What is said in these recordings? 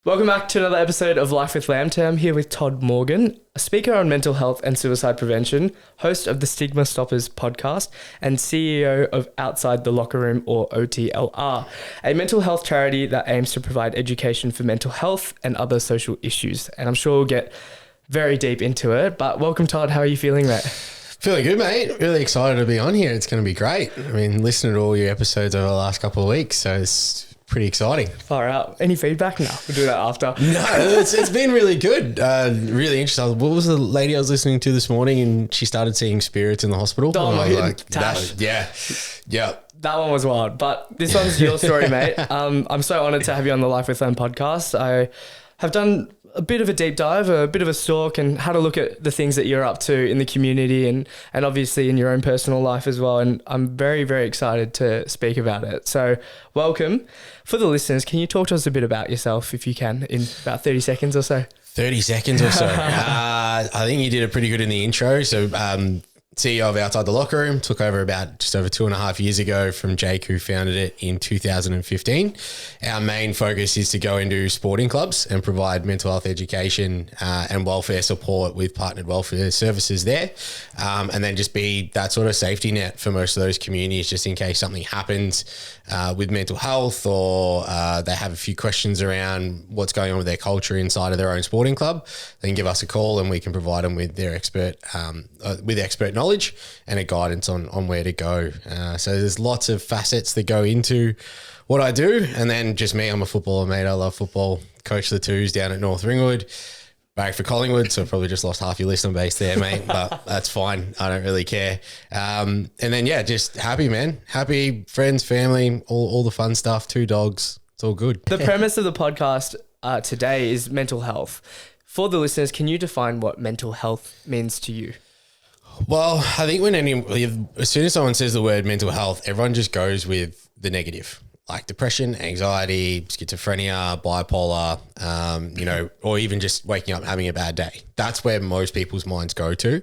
Welcome back to another episode of Life with Lamb. Today I'm here with Todd Morgan, a speaker on mental health and suicide prevention, host of the Stigma Stoppers podcast, and CEO of Outside the Locker Room, or OTLR, a mental health charity that aims to provide education for mental health and other social issues. And I'm sure we'll get very deep into it, but welcome, Todd. How are you feeling, mate? Feeling good, mate. Really excited to be on here. It's going to be great. I mean, listening to all your episodes over the last couple of weeks, so it's pretty exciting. Far out. Any feedback? No, we'll do that after. No, it's been really good. Really interesting. What was the lady I was listening to this morning and she started seeing spirits in the hospital? Oh, and I was like, Tash. Yeah. That one was wild, but this one's your story, mate. I'm so honoured to have you on the Life with Lamb podcast. I have done a bit of a deep dive, a bit of a stalk, and had a look at the things that you're up to in the community and obviously in your own personal life as well. And I'm very, very excited to speak about it. So welcome. For the listeners, can you talk to us a bit about yourself, if you can, in about 30 seconds or so? 30 seconds or so. I think you did it pretty good in the intro. So CEO of Outside the Locker Room, took over about just over 2.5 years ago from Jake, who founded it in 2015. Our main focus is to go into sporting clubs and provide mental health education and welfare support with partnered welfare services there. And then just be that sort of safety net for most of those communities, just in case something happens with mental health or they have a few questions around what's going on with their culture inside of their own sporting club. They can give us a call and we can provide them with their expert knowledge and a guidance on where to go. So there's lots of facets that go into what I do. And then just me, I'm a footballer, mate. I love football. Coach the twos down at North Ringwood. Back for Collingwood, so probably just lost half your listener base there, mate, but that's fine. I don't really care. And then, yeah, just happy, man. Happy, friends, family, all the fun stuff, 2 dogs. It's all good. The premise of the podcast today is mental health. For the listeners, can you define what mental health means to you? Well, I think as soon as someone says the word mental health, everyone just goes with the negative, like depression, anxiety, schizophrenia, bipolar, or even just waking up and having a bad day. That's where most people's minds go to.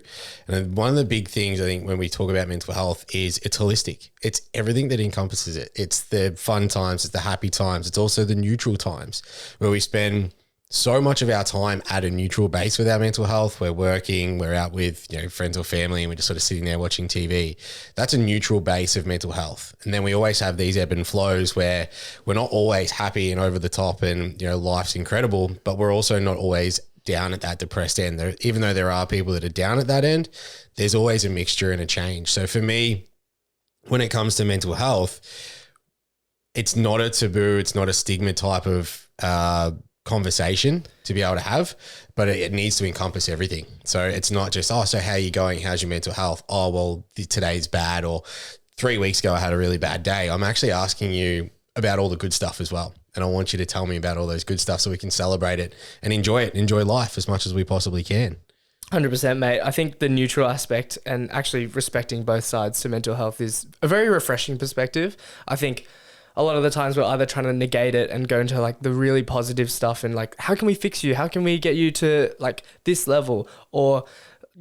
And one of the big things I think when we talk about mental health is it's holistic. It's everything that encompasses it. It's the fun times, it's the happy times. It's also the neutral times where we spend so much of our time at a neutral base with our mental health. We're working, we're out with friends or family, and we're just sort of sitting there watching TV. That's a neutral base of mental health. And then we always have these ebb and flows where we're not always happy and over the top and life's incredible, but we're also not always down at that depressed end. Even though there are people that are down at that end, there's always a mixture and a change. So for me, when it comes to mental health, it's not a taboo, it's not a stigma type of conversation to be able to have, but it needs to encompass everything. So it's not just, so how are you going? How's your mental health? Oh, well, today's bad, or 3 weeks ago I had a really bad day. I'm actually asking you about all the good stuff as well. And I want you to tell me about all those good stuff so we can celebrate it and enjoy life as much as we possibly can. 100%, mate. I think the neutral aspect and actually respecting both sides to mental health is a very refreshing perspective. I think a lot of the times we're either trying to negate it and go into like the really positive stuff and like, how can we fix you? How can we get you to like this level? Or,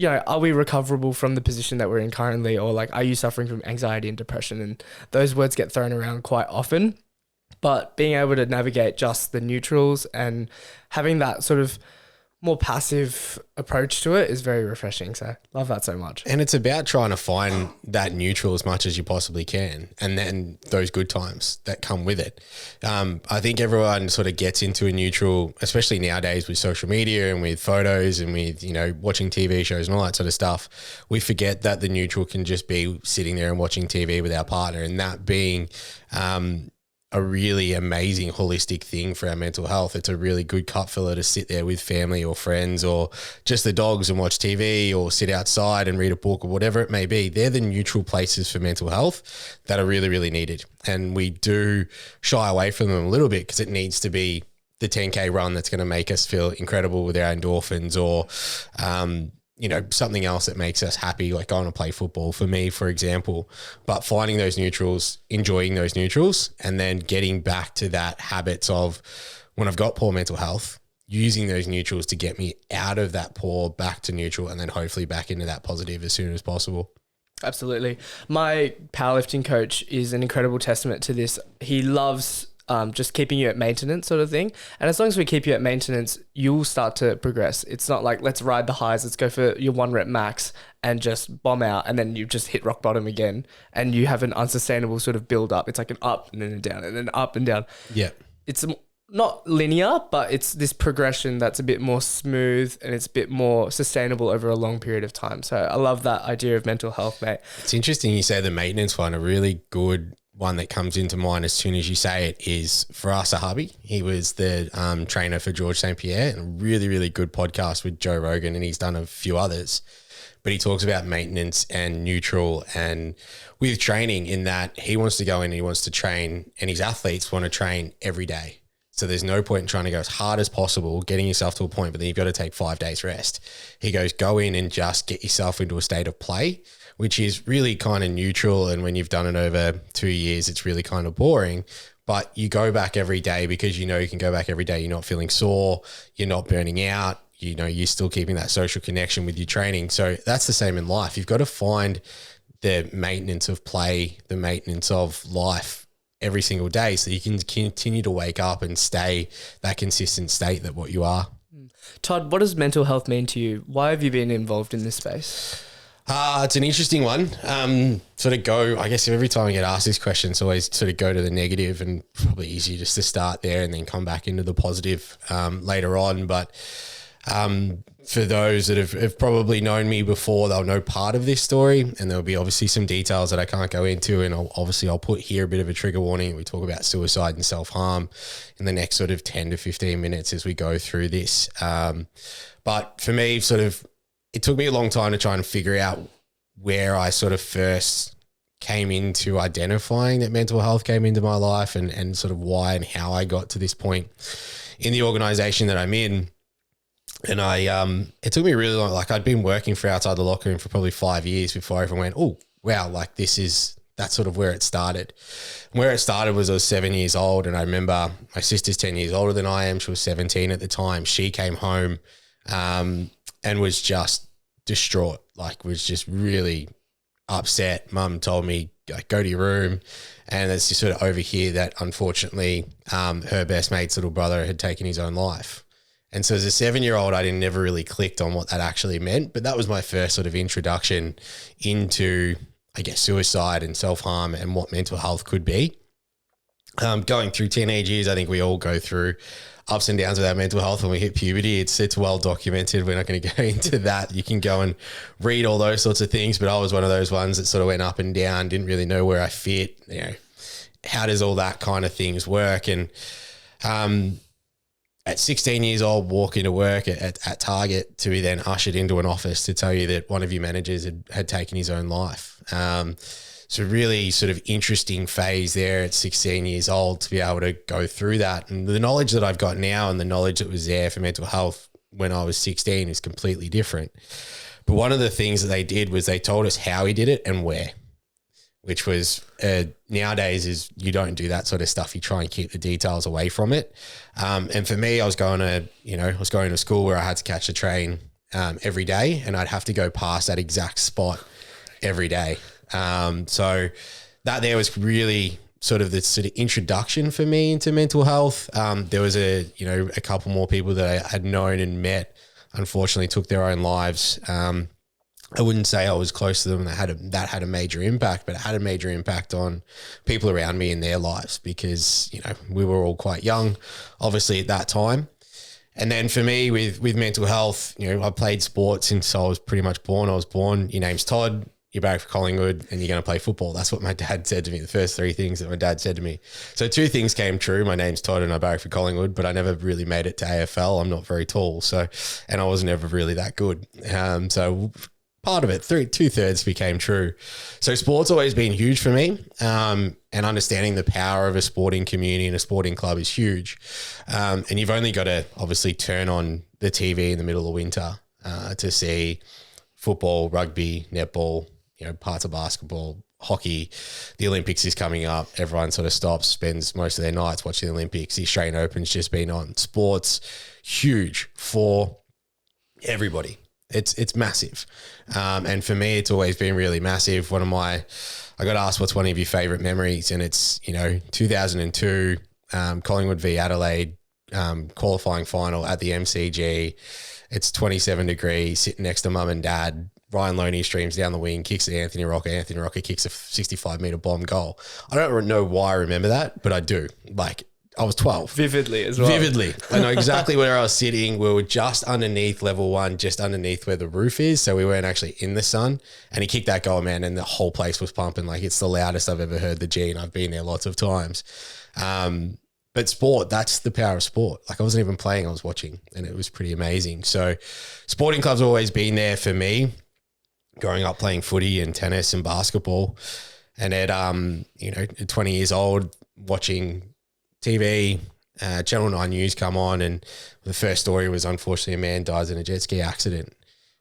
are we recoverable from the position that we're in currently? Or like, are you suffering from anxiety and depression? And those words get thrown around quite often, but being able to navigate just the neutrals and having that sort of more passive approach to it is very refreshing. So love that so much. And it's about trying to find that neutral as much as you possibly can. And then those good times that come with it. I think everyone sort of gets into a neutral, especially nowadays with social media and with photos and with, watching TV shows and all that sort of stuff. We forget that the neutral can just be sitting there and watching TV with our partner, and that being, a really amazing holistic thing for our mental health. It's a really good cup filler to sit there with family or friends or just the dogs and watch TV or sit outside and read a book or whatever it may be. They're the neutral places for mental health that are really, really needed. And we do shy away from them a little bit because it needs to be the 10K run that's going to make us feel incredible with our endorphins or, something else that makes us happy, like going to play football for me, for example. But finding those neutrals, enjoying those neutrals, and then getting back to that habits of when I've got poor mental health, using those neutrals to get me out of that poor back to neutral and then hopefully back into that positive as soon as possible. Absolutely. My powerlifting coach is an incredible testament to this. He loves just keeping you at maintenance sort of thing. And as long as we keep you at maintenance, you'll start to progress. It's not like, let's ride the highs, let's go for your 1 rep max and just bomb out, and then you just hit rock bottom again and you have an unsustainable sort of build up. It's like an up and then a down and then up and down. Yeah. It's not linear, but it's this progression that's a bit more smooth and it's a bit more sustainable over a long period of time. So I love that idea of mental health, mate. It's interesting you say the maintenance one. A really good one that comes into mind as soon as you say it is for us, a hubby. He was the trainer for George St. Pierre, and a really, really good podcast with Joe Rogan, and he's done a few others. But he talks about maintenance and neutral and with training, in that he wants to go in and he wants to train, and his athletes want to train every day. So there's no point in trying to go as hard as possible, getting yourself to a point, but then you've got to take 5 days rest. He goes, go in and just get yourself into a state of play, which is really kind of neutral. And when you've done it over 2 years, it's really kind of boring. But you go back every day because you know you can go back every day. You're not feeling sore. You're not burning out. You know, you're still keeping that social connection with your training. So that's the same in life. You've got to find the maintenance of play, the maintenance of life every single day, so you can continue to wake up and stay that consistent state that what you are. Todd, what does mental health mean to you? Why have you been involved in this space? It's an interesting one. I guess every time I get asked this question, it's always sort of go to the negative, and probably easier just to start there and then come back into the positive later on. But for those that have probably known me before, they'll know part of this story, and there'll be obviously some details that I can't go into. And I'll put here a bit of a trigger warning. We talk about suicide and self-harm in the next sort of 10 to 15 minutes as we go through this. But for me, it took me a long time to try and figure out where I sort of first came into identifying that mental health came into my life, and sort of why and how I got to this point in the organization that I'm in. And it took me really long. Like, I'd been working for outside the locker room for probably 5 years before everyone went, oh, wow, like that's sort of where it started. Where it started was I was 7 years old, and I remember my sister's 10 years older than I am. She was 17 at the time. She came home and was just distraught, like was just really upset. Mum told me, go to your room. And it's just sort of overhear that unfortunately her best mate's little brother had taken his own life. And so as a 7-year-old, I never really clicked on what that actually meant. But that was my first sort of introduction into, I guess, suicide and self-harm and what mental health could be. Going through teenage years, I think we all go through ups and downs with our mental health when we hit puberty. It's well documented. We're not going to go into that. You can go and read all those sorts of things. But I was one of those ones that sort of went up and down, didn't really know where I fit. You know, how does all that kind of things work? And at 16 years old, walk into work at Target to be then ushered into an office to tell you that one of your managers had taken his own life. So really sort of interesting phase there at 16 years old to be able to go through that. And the knowledge that I've got now and the knowledge that was there for mental health when I was 16 is completely different. But one of the things that they did was they told us how he did it and where, which was nowadays is you don't do that sort of stuff. You try and keep the details away from it. And for me, I was going to school where I had to catch a train every day, and I'd have to go past that exact spot every day. So that there was really sort of the sort of introduction for me into mental health. There was a couple more people that I had known and met, unfortunately took their own lives. I wouldn't say I was close to them that had a major impact, but it had a major impact on people around me in their lives because, we were all quite young, obviously at that time. And then for me with mental health, I played sports since I was pretty much born. I was born, your name's Todd, you're back for Collingwood and you're going to play football. That's what my dad said to me. The first 3 things that my dad said to me. So 2 things came true. My name's Todd and I barrack for Collingwood, but I never really made it to AFL. I'm not very tall. And I wasn't ever really that good. So part of it, 2/3 became true. So sport's always been huge for me. And understanding the power of a sporting community and a sporting club is huge. And you've only got to obviously turn on the TV in the middle of winter to see football, rugby, netball, parts of basketball, hockey. The Olympics is coming up. Everyone sort of stops, spends most of their nights watching the Olympics. The Australian Open's just been on. Sports, huge for everybody. It's massive. And for me, it's always been really massive. I got asked what's one of your favorite memories, and it's, 2002, Collingwood v Adelaide qualifying final at the MCG. It's 27 degrees, sitting next to mum and dad. Ryan Loney streams down the wing, kicks at Anthony Rocker. Anthony Rocker kicks a 65-metre bomb goal. I don't know why I remember that, but I do. Like, I was 12. Vividly as well. Vividly. I know exactly where I was sitting. We were just underneath level 1, just underneath where the roof is. So we weren't actually in the sun. And he kicked that goal, man, and the whole place was pumping. Like, it's the loudest I've ever heard the G, and I've been there lots of times. But sport, that's the power of sport. Like, I wasn't even playing, I was watching, and it was pretty amazing. So sporting clubs have always been there for me, growing up playing footy and tennis and basketball. And at, at 20 years old, watching TV, Channel 9 News come on, and the first story was, unfortunately, a man dies in a jet ski accident,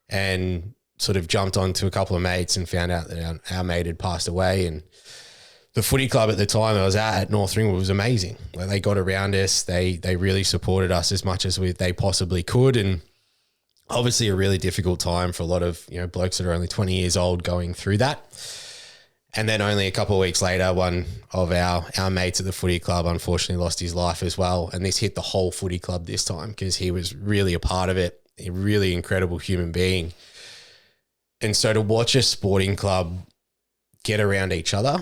and sort of jumped onto a couple of mates and found out that our mate had passed away. And the footy club at the time I was at North Ringwood was amazing. Like, they got around us. They really supported us as much as they possibly could. And obviously a really difficult time for a lot of, blokes that are only 20 years old going through that. And then only a couple of weeks later, one of our mates at the footy club unfortunately lost his life as well. And this hit the whole footy club this time because he was really a part of it, a really incredible human being. And so to watch a sporting club get around each other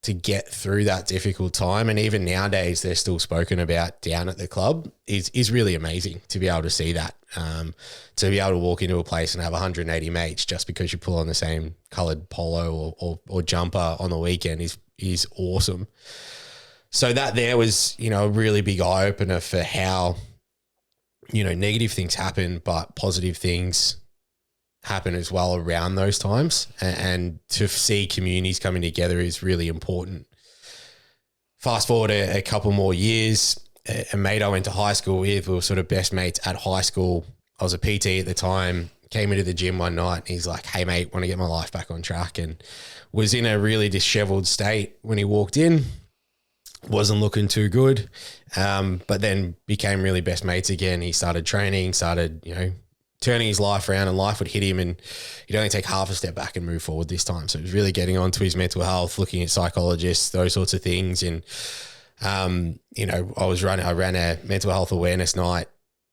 to get through that difficult time, and even nowadays they're still spoken about down at the club, is really amazing to be able to see that. To be able to walk into a place and have 180 mates just because you pull on the same coloured polo or jumper on the weekend is awesome. So that there was, a really big eye opener for how, negative things happen, but positive things happen as well around those times. And to see communities coming together is really important. Fast forward a couple more years, a mate I went to high school with, we were sort of best mates at high school. I was a PT at the time, came into the gym one night and he's like, "Hey mate, want to get my life back on track?" And was in a really disheveled state when he walked in. Wasn't looking too good, but then became really best mates again. He started training, turning his life around, and life would hit him and he'd only take half a step back and move forward this time. So he was really getting onto his mental health, looking at psychologists, those sorts of things. And, I ran a mental health awareness night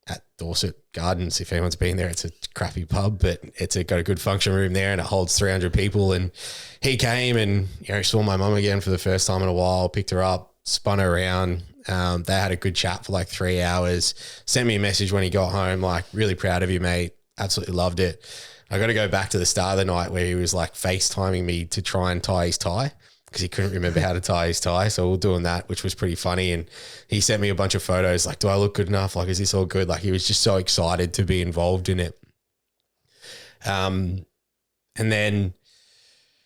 at Dorset Gardens. If anyone's been there, it's a crappy pub, but it's got a good function room there and it holds 300 people. And he came and, saw my mum again for the first time in a while, picked her up, spun her around. They had a good chat for like 3 hours, sent me a message when he got home, like, "Really proud of you, mate. Absolutely loved it." I got to go back to the start of the night where he was like FaceTiming me to try and tie his tie because he couldn't remember how to tie his tie. So we were doing that, which was pretty funny. And he sent me a bunch of photos like, "Do I look good enough? Like, is this all good?" Like, he was just so excited to be involved in it. And then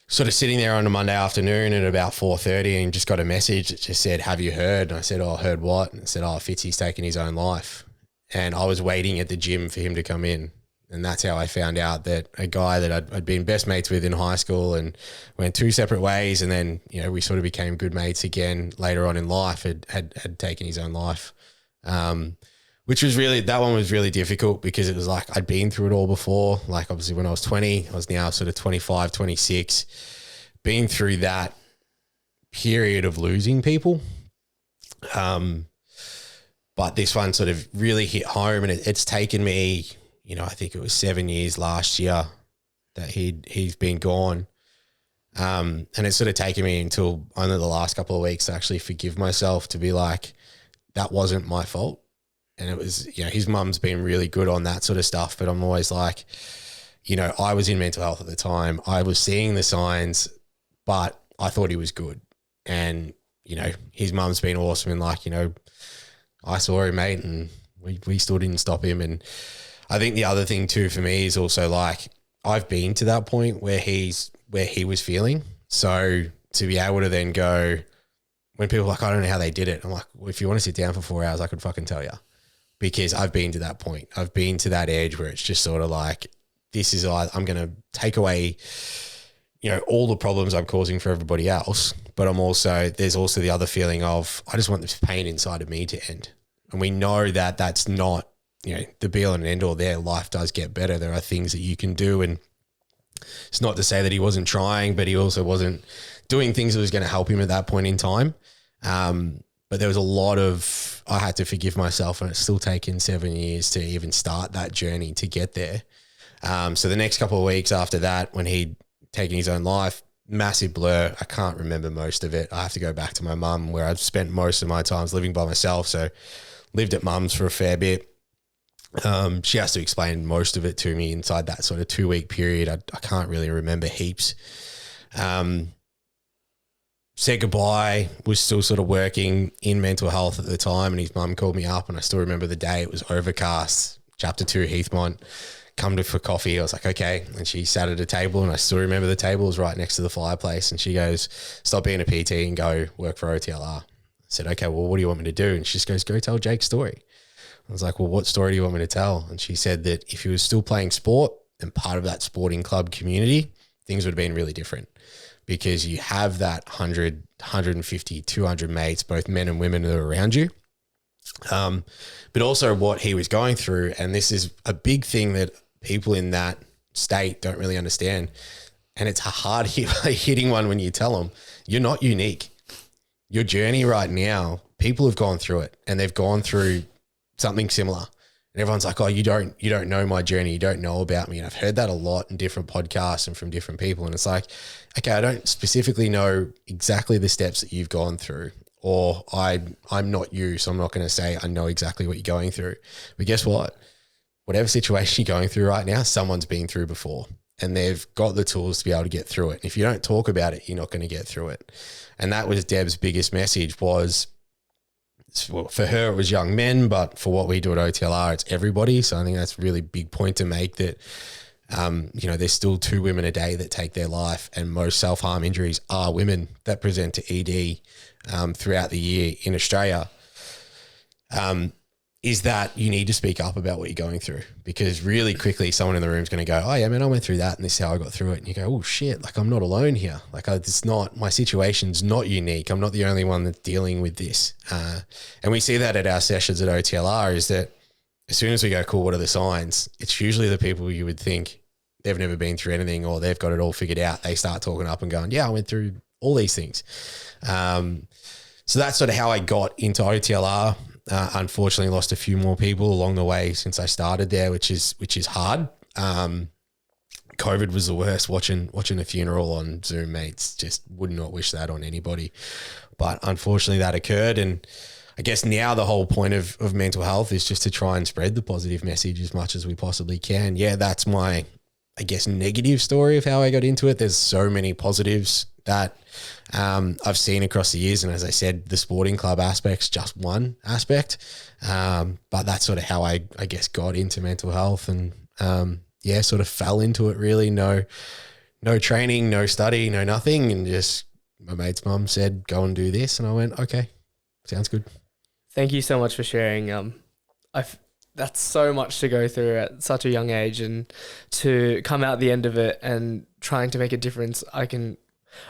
sort of sitting there on a Monday afternoon at about 4:30 and just got a message that just said, "Have you heard?" And I said, "Oh, I heard what?" And it said, "Oh, Fitzy's taken his own life." And I was waiting at the gym for him to come in. And that's how I found out that a guy that I'd been best mates with in high school and went two separate ways. And then, we sort of became good mates again later on in life, had taken his own life. Which was that one was really difficult because it was like, I'd been through it all before. Like, obviously when I was 20, I was now sort of 25, 26, been through that period of losing people. But this one sort of really hit home, and it's taken me, I think it was 7 years last year that he's been gone. And it's sort of taken me until only the last couple of weeks to actually forgive myself, to be like, that wasn't my fault. And it was, his mum's been really good on that sort of stuff. But I'm always like, I was in mental health at the time. I was seeing the signs, but I thought he was good. And, his mum's been awesome. And like, I saw him, mate, and we still didn't stop him. And I think the other thing too for me is also like, I've been to that point where he was feeling. So to be able to then go, when people are like, "I don't know how they did it," I'm like, well, if you want to sit down for 4 hours, I could fucking tell you. Because I've been to that point. I've been to that edge where it's just sort of like, I'm going to take away, all the problems I'm causing for everybody else. But there's also the other feeling of, I just want this pain inside of me to end. And we know that that's not, the be all and end all there. Life does get better. There are things that you can do. And it's not to say that he wasn't trying, but he also wasn't doing things that was going to help him at that point in time. but there was a lot of, I had to forgive myself, and it's still taken 7 years to even start that journey to get there. So the next couple of weeks after that, when he'd taken his own life, massive blur. I can't remember most of it. I have to go back to my mum, where I've spent most of my times living by myself. So lived at mum's for a fair bit. She has to explain most of it to me inside that sort of 2-week period. I can't really remember heaps. Said goodbye, was still sort of working in mental health at the time, and his mum called me up, and I still remember the day. It was overcast, Chapter 2, Heathmont. Come to for coffee. I was like, okay. And she sat at a table, and I still remember the table was right next to the fireplace. And she goes, stop being a PT and go work for OTLR. I said, okay, well, what do you want me to do? And she just goes, go tell Jake's story. I was like, well, what story do you want me to tell? And she said that if he was still playing sport and part of that sporting club community, things would have been really different, because you have that 100, 150, 200 mates, both men and women, that are around you. But also what he was going through, and this is a big thing that people in that state don't really understand, and it's a hard hitting one when you tell them, you're not unique. Your journey right now, people have gone through it, and they've gone through something similar. And everyone's like, oh, you don't know my journey. You don't know about me. And I've heard that a lot in different podcasts and from different people. And it's like, okay, I don't specifically know exactly the steps that you've gone through, or I'm not you, so I'm not going to say I know exactly what you're going through. But guess what? Whatever situation you're going through right now, someone's been through before, and they've got the tools to be able to get through it. And if you don't talk about it, you're not going to get through it. And that was Deb's biggest message was, for her, it was young men, but for what we do at OTLR, it's everybody. So I think that's a really big point to make, that, there's still 2 women a day that take their life, and most self-harm injuries are women that present to ED throughout the year in Australia. Is that you need to speak up about what you're going through, because really quickly someone in the room is going to go, oh yeah, man, I went through that and this is how I got through it. And you go, oh shit, like I'm not alone here. Like it's not, my situation's not unique. I'm not the only one that's dealing with this. And we see that at our sessions at OTLR, is that as soon as we go, cool, what are the signs? It's usually the people you would think they've never been through anything, or they've got it all figured out. They start talking up and going, yeah, I went through all these things. So that's sort of how I got into OTLR. Unfortunately lost a few more people along the way since I started there, which is hard. COVID was the worst. Watching a funeral on Zoom, mates, just would not wish that on anybody. But unfortunately that occurred. And I guess now the whole point of mental health is just to try and spread the positive message as much as we possibly can. Yeah, that's my, I guess, negative story of how I got into it. There's so many positives that I've seen across the years. And as I said, the sporting club aspect's just one aspect. But that's sort of how I guess got into mental health, and sort of fell into it really. No training, no study, no nothing. And just my mate's mum said, go and do this. And I went, okay, sounds good. Thank you so much for sharing. That's so much to go through at such a young age, and to come out the end of it and trying to make a difference. I can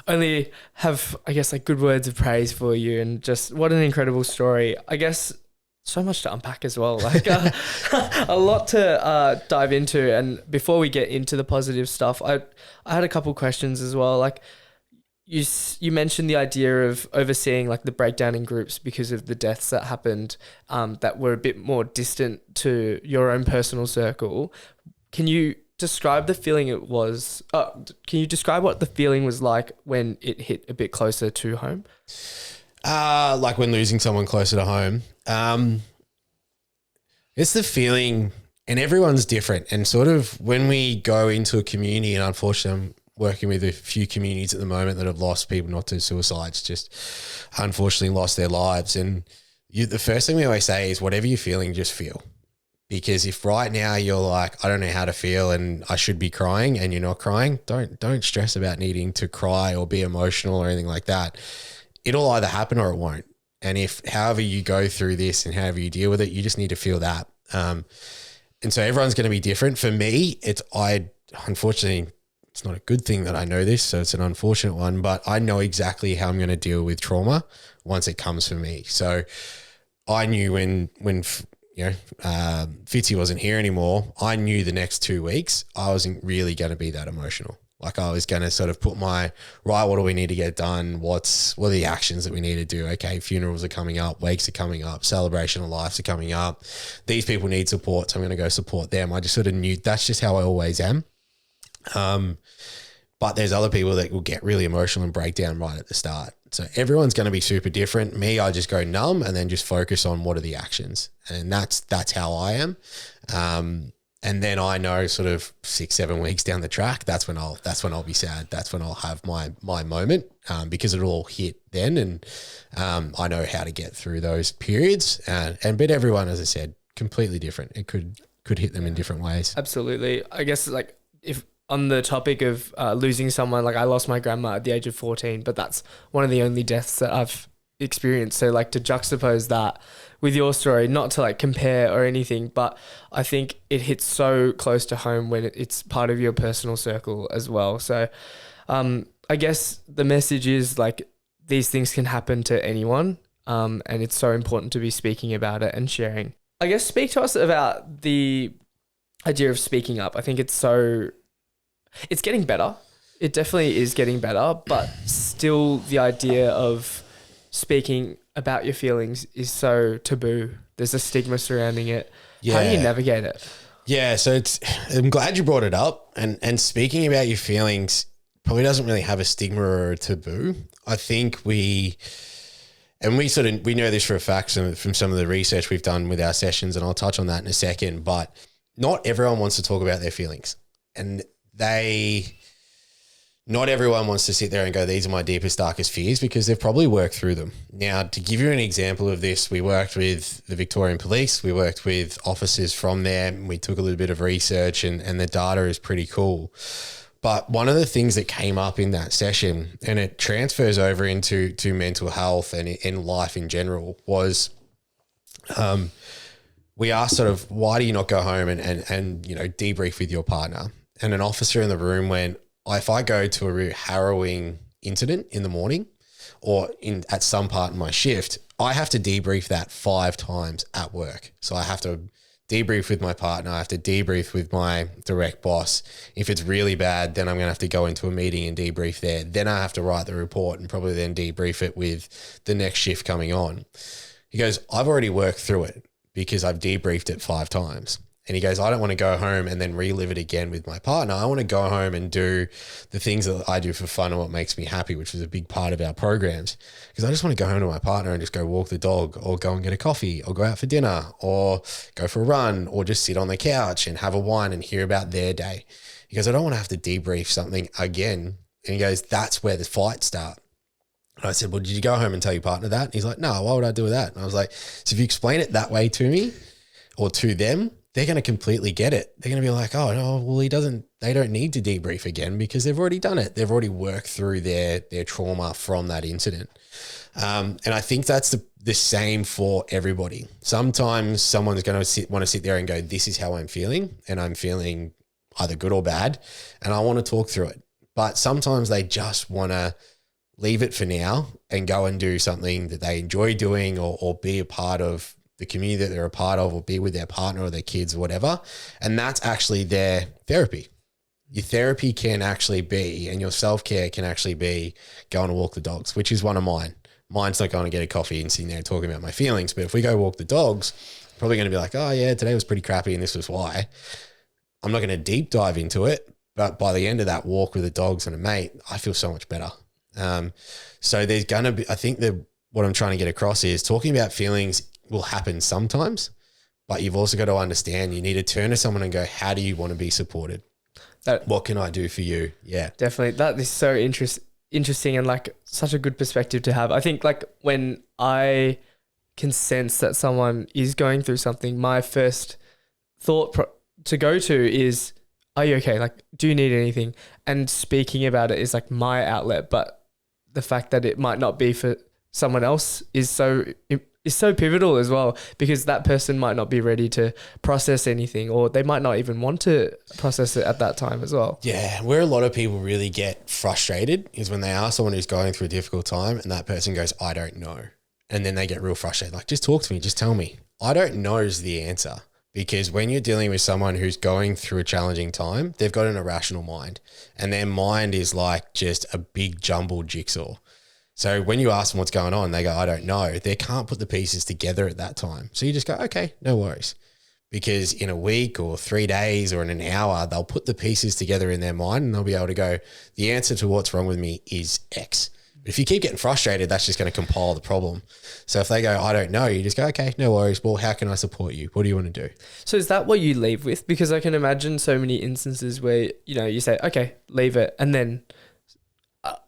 only have, I guess, like good words of praise for you, and just what an incredible story. I guess so much to unpack as well, like a lot to dive into. And before we get into the positive stuff, I had a couple questions as well. Like you mentioned the idea of overseeing like the breakdown in groups because of the deaths that happened that were a bit more distant to your own personal circle. Can you describe the feeling it was? Can you describe what the feeling was like when it hit a bit closer to home? Like when losing someone closer to home. It's the feeling, and everyone's different. And sort of when we go into a community, and unfortunately I'm working with a few communities at the moment that have lost people, not to suicides, just unfortunately lost their lives. And the first thing we always say is, whatever you're feeling, just feel. Because if right now you're like, I don't know how to feel and I should be crying, and you're not crying, don't stress about needing to cry or be emotional or anything like that. It'll either happen or it won't. And if however you go through this and however you deal with it, you just need to feel that. And so everyone's going to be different. For me, unfortunately, it's not a good thing that I know this, so it's an unfortunate one, but I know exactly how I'm going to deal with trauma once it comes for me. So I knew when Fitzy wasn't here anymore, I knew the next 2 weeks I wasn't really going to be that emotional. Like I was going to sort of put what do we need to get done? What are the actions that we need to do? Okay, funerals are coming up, wakes are coming up, celebration of lives are coming up. These people need support, so I'm going to go support them. I just sort of knew that's just how I always am. But there's other people that will get really emotional and break down right at the start. So everyone's going to be super different. Me, I just go numb and then just focus on what are the actions. And that's how I am. And then I know sort of 6-7 weeks down the track, that's when I'll be sad. That's when I'll have my moment, because it'll all hit then. And I know how to get through those periods. But everyone, as I said, completely different. It could hit them in different ways. Absolutely. I guess like if on the topic of losing someone, like I lost my grandma at the age of 14, but that's one of the only deaths that I've experienced. So like to juxtapose that with your story, not to like compare or anything, but I think it hits so close to home when it's part of your personal circle as well. So I guess the message is like these things can happen to anyone, and it's so important to be speaking about it and sharing. I guess speak to us about the idea of speaking up. I think it's getting better. It definitely is getting better, but still the idea of speaking about your feelings is so taboo. There's a stigma surrounding it. Yeah. How do you navigate it? Yeah, so I'm glad you brought it up. And speaking about your feelings probably doesn't really have a stigma or a taboo. I think we know this for a fact from some of the research we've done with our sessions, and I'll touch on that in a second, but not everyone wants to talk about their feelings. And not everyone wants to sit there and go, these are my deepest, darkest fears, because they've probably worked through them. Now, to give you an example of this, we worked with the Victorian Police. We worked with officers from there. We took a little bit of research and the data is pretty cool. But one of the things that came up in that session, and it transfers over into mental health and in life in general, was we asked sort of, why do you not go home and debrief with your partner? And an officer in the room went, if I go to a really harrowing incident in the morning or at some part in my shift, I have to debrief that 5 times at work. So I have to debrief with my partner. I have to debrief with my direct boss. If it's really bad, then I'm going to have to go into a meeting and debrief there. Then I have to write the report and probably then debrief it with the next shift coming on. He goes, I've already worked through it because I've debriefed it 5 times. And he goes, I don't want to go home and then relive it again with my partner. I want to go home and do the things that I do for fun and what makes me happy, which is a big part of our programs. Because I just want to go home to my partner and just go walk the dog or go and get a coffee or go out for dinner or go for a run or just sit on the couch and have a wine and hear about their day. He goes, I don't want to have to debrief something again. And he goes, that's where the fights start. And I said, well, did you go home and tell your partner that? And he's like, no, why would I do that? And I was like, so if you explain it that way to me or to them, they're going to completely get it. They're going to be like, oh no, well they don't need to debrief again because they've already done it. They've already worked through their trauma from that incident. And I think that's the same for everybody. Sometimes someone's going to want to sit there and go, this is how I'm feeling. And I'm feeling either good or bad. And I want to talk through it. But sometimes they just want to leave it for now and go and do something that they enjoy doing or be a part of the community that they're a part of or be with their partner or their kids or whatever. And that's actually their therapy. Your therapy can actually be, and your self-care can actually be going to walk the dogs, which is one of mine. Mine's not going to get a coffee and sitting there talking about my feelings. But if we go walk the dogs, I'm probably going to be like, oh yeah, today was pretty crappy and this was why. I'm not going to deep dive into it. But by the end of that walk with the dogs and a mate, I feel so much better. So there's going to be, I think that what I'm trying to get across is talking about feelings will happen sometimes, but you've also got to understand you need to turn to someone and go, how do you want to be supported? What can I do for you? Yeah, definitely. That is so interesting and like such a good perspective to have. I think like when I can sense that someone is going through something, my first thought to go to is, are you okay? Like, do you need anything? And speaking about it is like my outlet, but the fact that it might not be for someone else is so pivotal as well, because that person might not be ready to process anything, or they might not even want to process it at that time as well. Yeah, where a lot of people really get frustrated is when they ask someone who's going through a difficult time and that person goes, I don't know. And then they get real frustrated. Like, just talk to me, just tell me. I don't know is the answer. because when you're dealing with someone who's going through a challenging time, they've got an irrational mind, and their mind is like just a big jumbled jigsaw. So when you ask them what's going on, they go, I don't know. They can't put the pieces together at that time. So you just go, okay, no worries. Because in a week or 3 days or in an hour, they'll put the pieces together in their mind and they'll be able to go, the answer to what's wrong with me is X. If you keep getting frustrated, that's just going to compile the problem. So if they go, I don't know, you just go, okay, no worries. Well, how can I support you? What do you want to do? So is that what you leave with? Because I can imagine so many instances where, you know, you say, okay, leave it. And then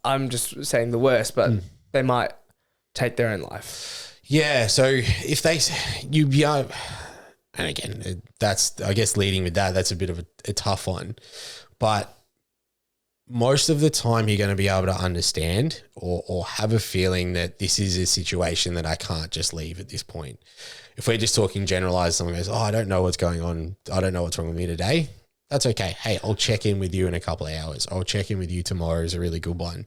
I'm just saying the worst, but they might take their own life. Yeah. So if they, and again, that's, I guess, leading with that, that's a bit of a tough one. But most of the time you're going to be able to understand or have a feeling that this is a situation that I can't just leave at this point. If we're just talking generalized, someone goes, oh, I don't know what's going on. I don't know what's wrong with me today. That's okay. Hey, I'll check in with you in a couple of hours. I'll check in with you tomorrow is a really good one.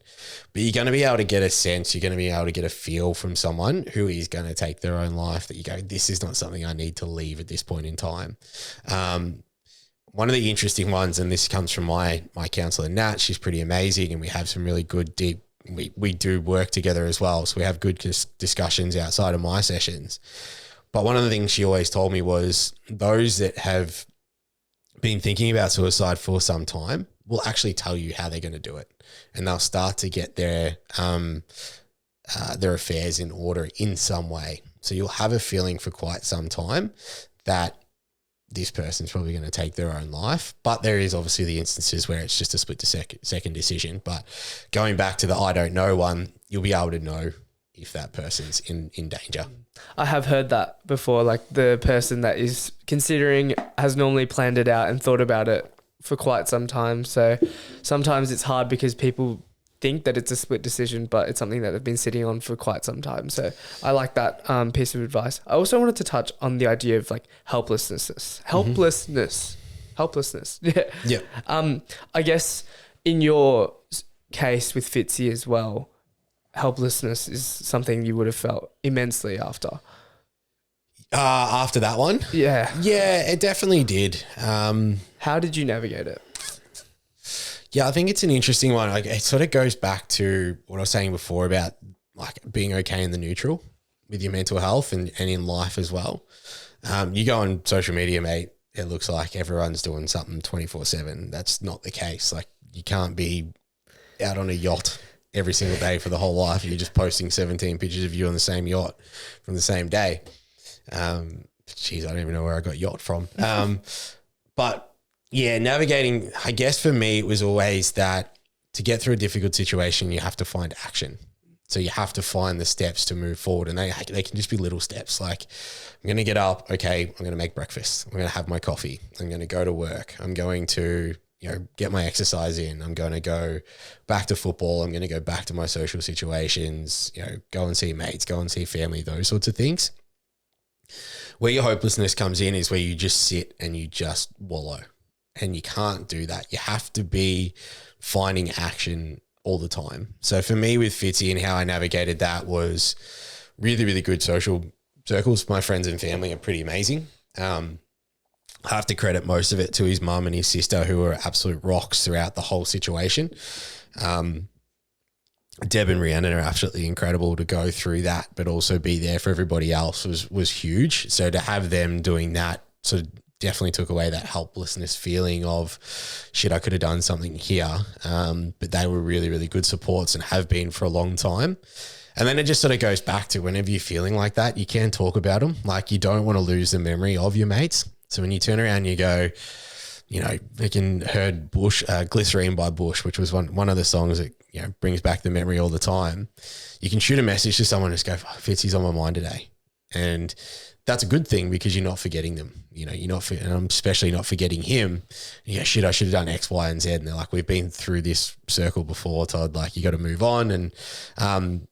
But you're going to be able to get a sense, you're going to be able to get a feel from someone who is going to take their own life that you go, this is not something I need to leave at this point in time. One of the interesting ones, and this comes from my counselor, Nat, she's pretty amazing, and we have some really good, deep, we do work together as well. So we have good discussions outside of my sessions. But one of the things she always told me was those that have been thinking about suicide for some time will actually tell you how they're going to do it. And they'll start to get their affairs in order in some way. So you'll have a feeling for quite some time that this person's probably going to take their own life. But there is obviously the instances where it's just a split second decision. But going back to the I don't know one, you'll be able to know if that person's in danger. I have heard that before, like the person that is considering has normally planned it out and thought about it for quite some time. So sometimes it's hard because people think that it's a split decision, but it's something that they've been sitting on for quite some time. So I like that piece of advice. I also wanted to touch on the idea of like helplessness. Yeah. I guess in your case with Fitzy as well, helplessness is something you would have felt immensely after. After that one? Yeah. Yeah, it definitely did. How did you navigate it? Yeah, I think it's an interesting one. Like, it sort of goes back to what I was saying before about like being okay in the neutral with your mental health and in life as well. You go on social media, mate, it looks like everyone's doing something 24/7. That's not the case. Like, you can't be out on a yacht every single day for the whole life. You're just posting 17 pictures of you on the same yacht from the same day. Geez, I don't even know where I got yacht from. But yeah, navigating, I guess for me, it was always that to get through a difficult situation, you have to find action. So you have to find the steps to move forward, and they can just be little steps. Like, I'm going to get up. Okay, I'm going to make breakfast. I'm going to have my coffee. I'm going to go to work. I'm going to, get my exercise in. I'm going to go back to football. I'm going to go back to my social situations, go and see mates, go and see family, those sorts of things. Where your hopelessness comes in is where you just sit and you just wallow, and you can't do that. You have to be finding action all the time. So for me with Fitzy and how I navigated that was really, really good social circles. My friends and family are pretty amazing. I have to credit most of it to his mum and his sister, who were absolute rocks throughout the whole situation. Deb and Rhiannon are absolutely incredible to go through that, but also be there for everybody else was huge. So to have them doing that sort of definitely took away that helplessness feeling of, shit, I could have done something here. But they were really, really good supports and have been for a long time. And then it just sort of goes back to whenever you're feeling like that, you can talk about them. Like, you don't want to lose the memory of your mates. So when you turn around and you go, they can heard Glycerine by Bush, which was one of the songs that, brings back the memory all the time. You can shoot a message to someone and just go, Fitzy's on my mind today. And that's a good thing because you're not forgetting them. You're not, and I'm especially not forgetting him. Yeah, shit, I should have done X, Y, and Z. And they're like, we've been through this circle before, Todd. Like, you got to move on. And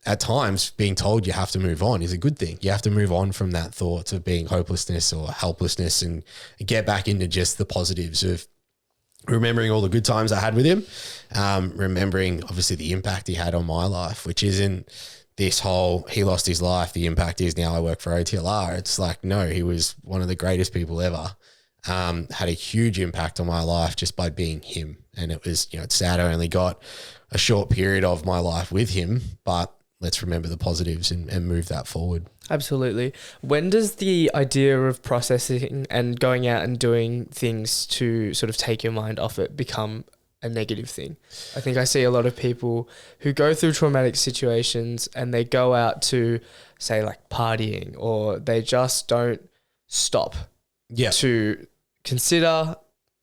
at times, being told you have to move on is a good thing. You have to move on from that thought of being hopelessness or helplessness and get back into just the positives of remembering all the good times I had with him, remembering obviously the impact he had on my life, which isn't this whole, he lost his life, the impact is now I work for OTLR. It's like, no, he was one of the greatest people ever. Had a huge impact on my life just by being him. And it was, it's sad I only got a short period of my life with him, but let's remember the positives and move that forward. Absolutely. When does the idea of processing and going out and doing things to sort of take your mind off it become a negative thing? I think I see a lot of people who go through traumatic situations and they go out to, say, like partying, or they just don't stop to consider,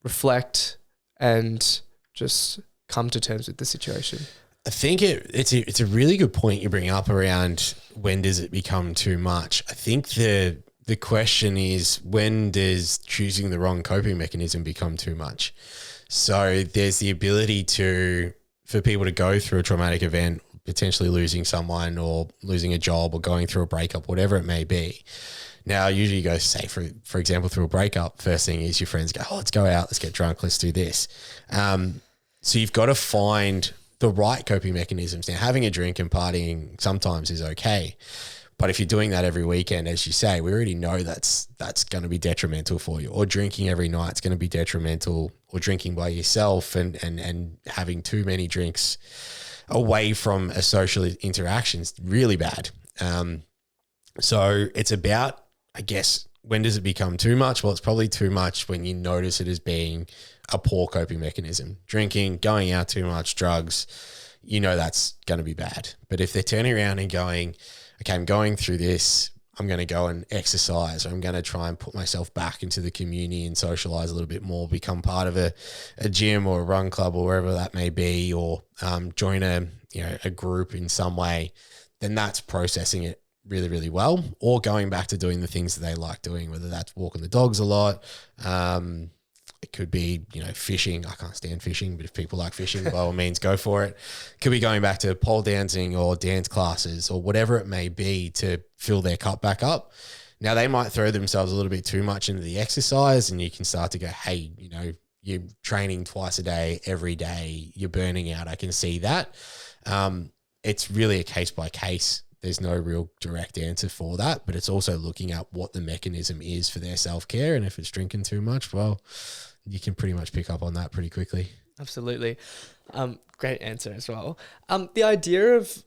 reflect, and just come to terms with the situation. I think it's a really good point you bring up around when does it become too much. I think the question is, when does choosing the wrong coping mechanism become too much? So there's the ability for people to go through a traumatic event, potentially losing someone or losing a job or going through a breakup, whatever it may be. Now, usually you go, say, for example, through a breakup, first thing is your friends go, let's go out, let's get drunk, let's do this. So you've got to find the right coping mechanisms. Now, having a drink and partying sometimes is okay, but if you're doing that every weekend, as you say, we already know that's going to be detrimental for you. Or drinking every night is going to be detrimental, or drinking by yourself and having too many drinks away from a social interaction is really bad. So it's about, I guess, when does it become too much? Well, it's probably too much when you notice it as being a poor coping mechanism. Drinking, going out too much, drugs, that's going to be bad. But if they're turning around and going, okay, I'm going through this, I'm going to go and exercise, or I'm going to try and put myself back into the community and socialize a little bit more, become part of a gym or a run club or wherever that may be, or join a group in some way, then that's processing it really, really well, or going back to doing the things that they like doing, whether that's walking the dogs a lot. It could be, fishing. I can't stand fishing, but if people like fishing, by all means, go for it. Could be going back to pole dancing or dance classes or whatever it may be to fill their cup back up. Now, they might throw themselves a little bit too much into the exercise, and you can start to go, hey, you're training twice a day, every day, you're burning out. I can see that. It's really a case by case. There's no real direct answer for that, but it's also looking at what the mechanism is for their self-care. And if it's drinking too much, well, you can pretty much pick up on that pretty quickly. Absolutely. Great answer as well. The idea of,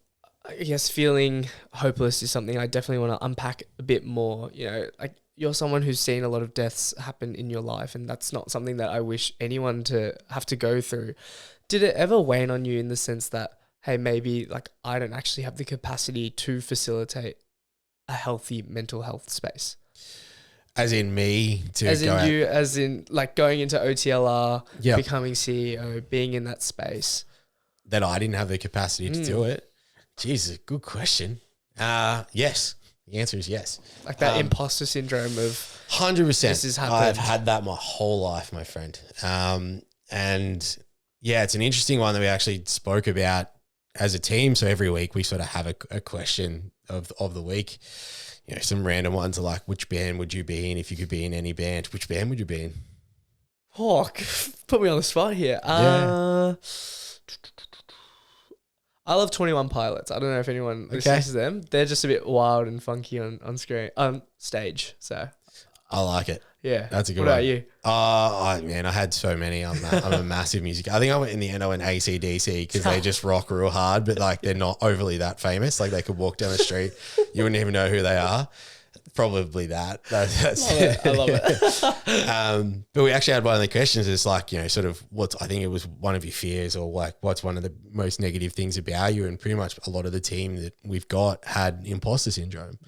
I guess, feeling hopeless is something I definitely want to unpack a bit more. Like, you're someone who's seen a lot of deaths happen in your life, and that's not something that I wish anyone to have to go through. Did it ever wane on you in the sense that, hey, maybe like I don't actually have the capacity to facilitate a healthy mental health space? As in me to as go in you, out. as in like going into OTLR, becoming CEO, being in that space. That I didn't have the capacity to do it. Jesus, good question. Yes. The answer is yes. Like that imposter syndrome of 100%. This has happened. I've had that my whole life, my friend. And yeah, it's an interesting one that we actually spoke about as a team. So every week we sort of have a question of the week. Some random ones are like, which band would you be in if you could be in any band? Which band would you be in? Oh, put me on the spot here. Yeah. I love 21 Pilots. I don't know if anyone listens to them. They're just a bit wild and funky on screen, on stage. So I like it. Yeah. That's a good one. What about you? I had so many. I'm a massive music. I think I went AC/DC because they just rock real hard, but like they're not overly that famous. Like they could walk down the street, you wouldn't even know who they are. Probably that. That's I love it. But we actually had one of the questions is like, sort of I think it was one of your fears, or like what's one of the most negative things about you? And pretty much a lot of the team that we've got had imposter syndrome.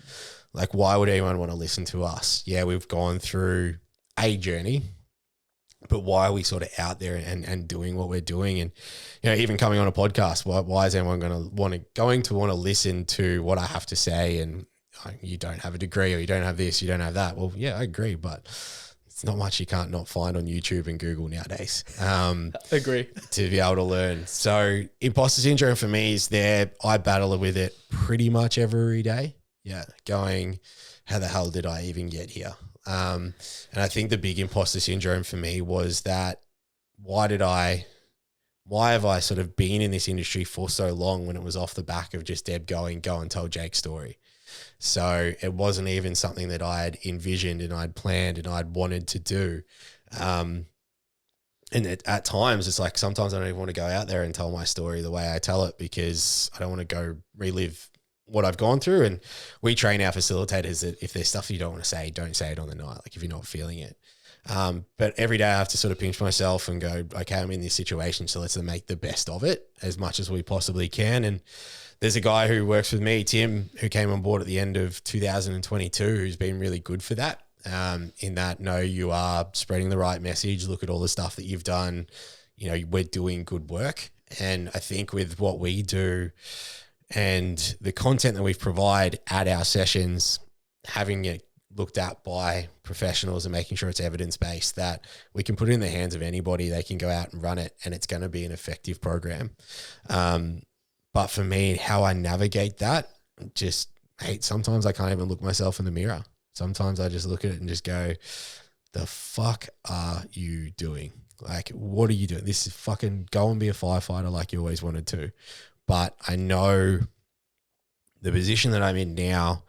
Like, why would anyone want to listen to us? Yeah, we've gone through a journey, but why are we sort of out there and doing what we're doing? And, even coming on a podcast, why is anyone going to want to listen to what I have to say? And you don't have a degree, or you don't have this, you don't have that. Well, yeah, I agree, but it's not much you can't not find on YouTube and Google nowadays. Agree. To be able to learn. So imposter syndrome for me is there. I battle with it pretty much every day. Yeah, going, how the hell did I even get here? And I think the big imposter syndrome for me was that why have I sort of been in this industry for so long when it was off the back of just Deb go and tell Jake's story? So it wasn't even something that I had envisioned and I'd planned and I'd wanted to do. And at times it's like, sometimes I don't even want to go out there and tell my story the way I tell it, because I don't want to go relive what I've gone through. And we train our facilitators that if there's stuff you don't want to say, don't say it on the night, like if you're not feeling it. But every day I have to sort of pinch myself and go, okay, I'm in this situation, so let's make the best of it as much as we possibly can. And there's a guy who works with me, Tim, who came on board at the end of 2022, who's been really good for that. In that, no, you are spreading the right message. Look at all the stuff that you've done. You know, we're doing good work. And I think with what we do and the content that we provide at our sessions, having it looked at by professionals and making sure it's evidence-based, that we can put it in the hands of anybody, they can go out and run it, and it's going to be an effective program. But for me, how I navigate that, just, mate, sometimes I can't even look myself in the mirror. Sometimes I just look at it and just go, the fuck are you doing? Like, what are you doing? This is fucking go and be a firefighter like you always wanted to. But I know the position that I'm in now,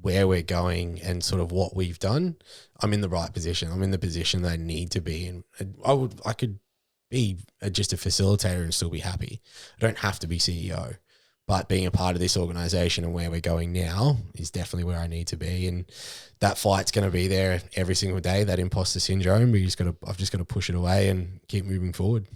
where we're going and sort of what we've done, I'm in the right position. I'm in the position that I need to be in. I could be just a facilitator and still be happy. I don't have to be CEO. But being a part of this organization and where we're going now is definitely where I need to be. And that fight's going to be there every single day, that imposter syndrome. I've just got to push it away and keep moving forward.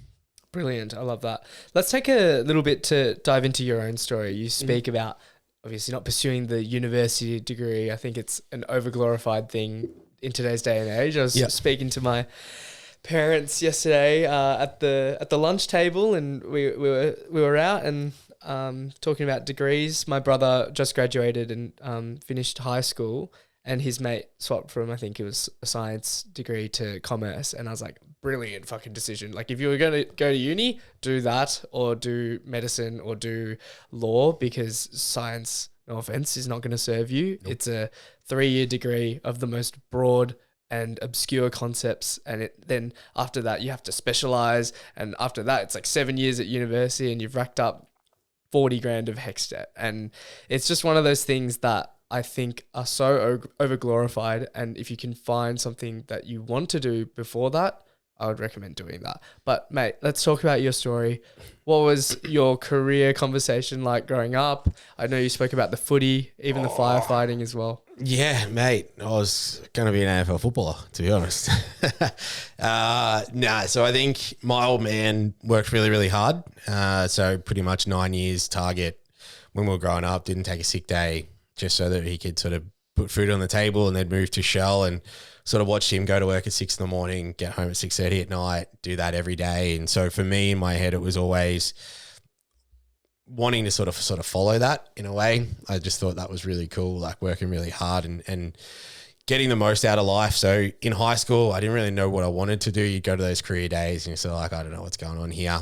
Brilliant. I love that. Let's take a little bit to dive into your own story. You speak about obviously not pursuing the university degree. I think it's an overglorified thing in today's day and age. I was speaking to my parents yesterday at the lunch table, and we were out and talking about degrees. My brother just graduated and finished high school, and his mate swapped from, I think it was a science degree to commerce. And I was like, brilliant fucking decision. Like, if you were going to go to uni, do that or do medicine or do law, because science, no offense, is not going to serve you. Nope. It's a 3-year degree of the most broad and obscure concepts, and then after that you have to specialize, and after that it's like 7 years at university and you've racked up 40 grand of HECS debt. And it's just one of those things that I think are so overglorified, and if you can find something that you want to do before that, I would recommend doing that. But mate, let's talk about your story. What was your career conversation like growing up? I know you spoke about the footy, even the firefighting as well. Yeah, mate. I was going to be an AFL footballer, to be honest. So I think my old man worked really, really hard. So pretty much 9 years target when we were growing up, didn't take a sick day just so that he could sort of put food on the table, and then move to Shell, and sort of watched him go to work at 6 a.m, get home at 6:30 at night, do that every day. And so for me, in my head, it was always wanting to sort of follow that in a way. I just thought that was really cool, like working really hard and getting the most out of life. So in high school, I didn't really know what I wanted to do. You go to those career days and you're sort of like, I don't know what's going on here.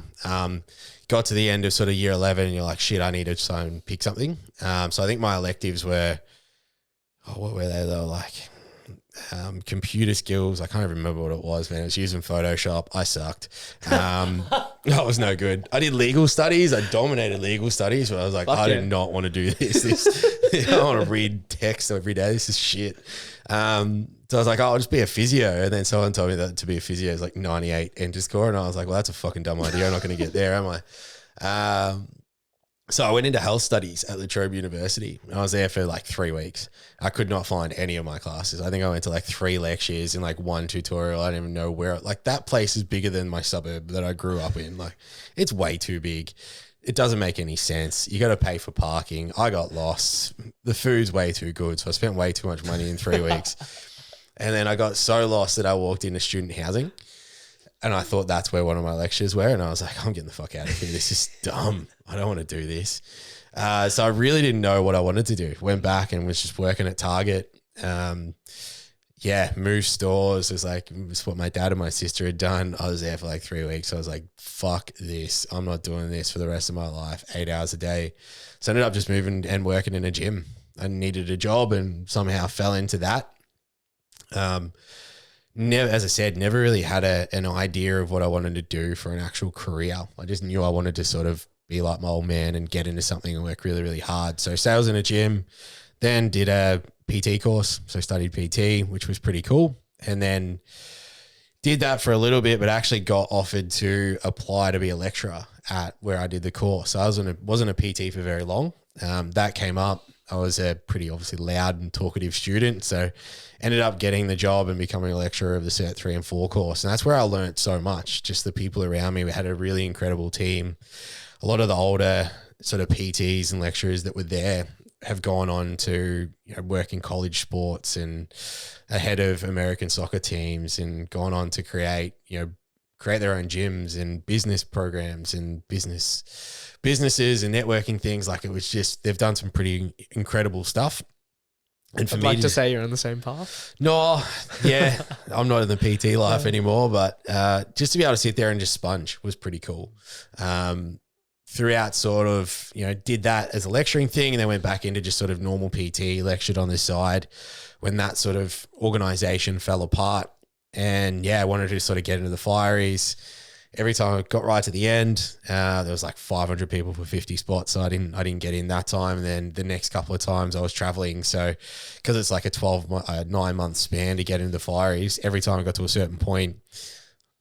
Got to the end of sort of year 11 and you're like, shit, I need to try and pick something. So I think my electives were, what were they? They were like computer skills. I can't even remember what it was, man. I was using Photoshop. I sucked. I was no good. I did legal studies. I dominated legal studies, but I was like, I did not want to do this. I want to read text every day. This is shit. So I was like, I'll just be a physio. And then someone told me that to be a physio is like 98 enter score. And I was like, well, that's a fucking dumb idea. I'm not going to get there, am I? So I went into health studies at La Trobe University. I was there for like 3 weeks. I could not find any of my classes. I think I went to like 3 lectures and like 1 tutorial. I don't even know where. Like, that place is bigger than my suburb that I grew up in. Like, it's way too big. It doesn't make any sense. You got to pay for parking. I got lost. The food's way too good. So I spent way too much money in 3 weeks. And then I got so lost that I walked into student housing. And I thought that's where one of my lectures were. And I was like, I'm getting the fuck out of here. This is dumb. I don't want to do this. So I really didn't know what I wanted to do. Went back and was just working at Target. Moved stores. It was like, it was what my dad and my sister had done. I was there for like 3 weeks. I was like, fuck this. I'm not doing this for the rest of my life, 8 hours a day. So I ended up just moving and working in a gym. I needed a job and somehow fell into that. never, as I said, never really had an idea of what I wanted to do for an actual career. I just knew I wanted to sort of be like my old man and get into something and work really, really hard. So sales in a gym, then did a PT course. So studied PT, which was pretty cool. And then did that for a little bit, but actually got offered to apply to be a lecturer at where I did the course. So I wasn't a PT for very long. That came up. I was a pretty obviously loud and talkative student. So ended up getting the job and becoming a lecturer of the Cert 3 and 4 course. And that's where I learned so much. Just the people around me. We had a really incredible team. A lot of the older sort of PTs and lecturers that were there have gone on to work in college sports and ahead of American soccer teams and gone on to create their own gyms and business programs and businesses and networking things. Like, it was just, they've done some pretty incredible stuff. And for I'd me like to say you're on the same path. No, yeah, I'm not in the PT life anymore, but just to be able to sit there and just sponge was pretty cool. Throughout sort of, did that as a lecturing thing and then went back into just sort of normal PT, lectured on the side when that sort of organization fell apart. And I wanted to sort of get into the fireys. Every time I got right to the end, there was like 500 people for 50 spots. So I didn't get in that time. And then the next couple of times I was traveling. So because it's like a 9-month span to get into the fireys, every time I got to a certain point,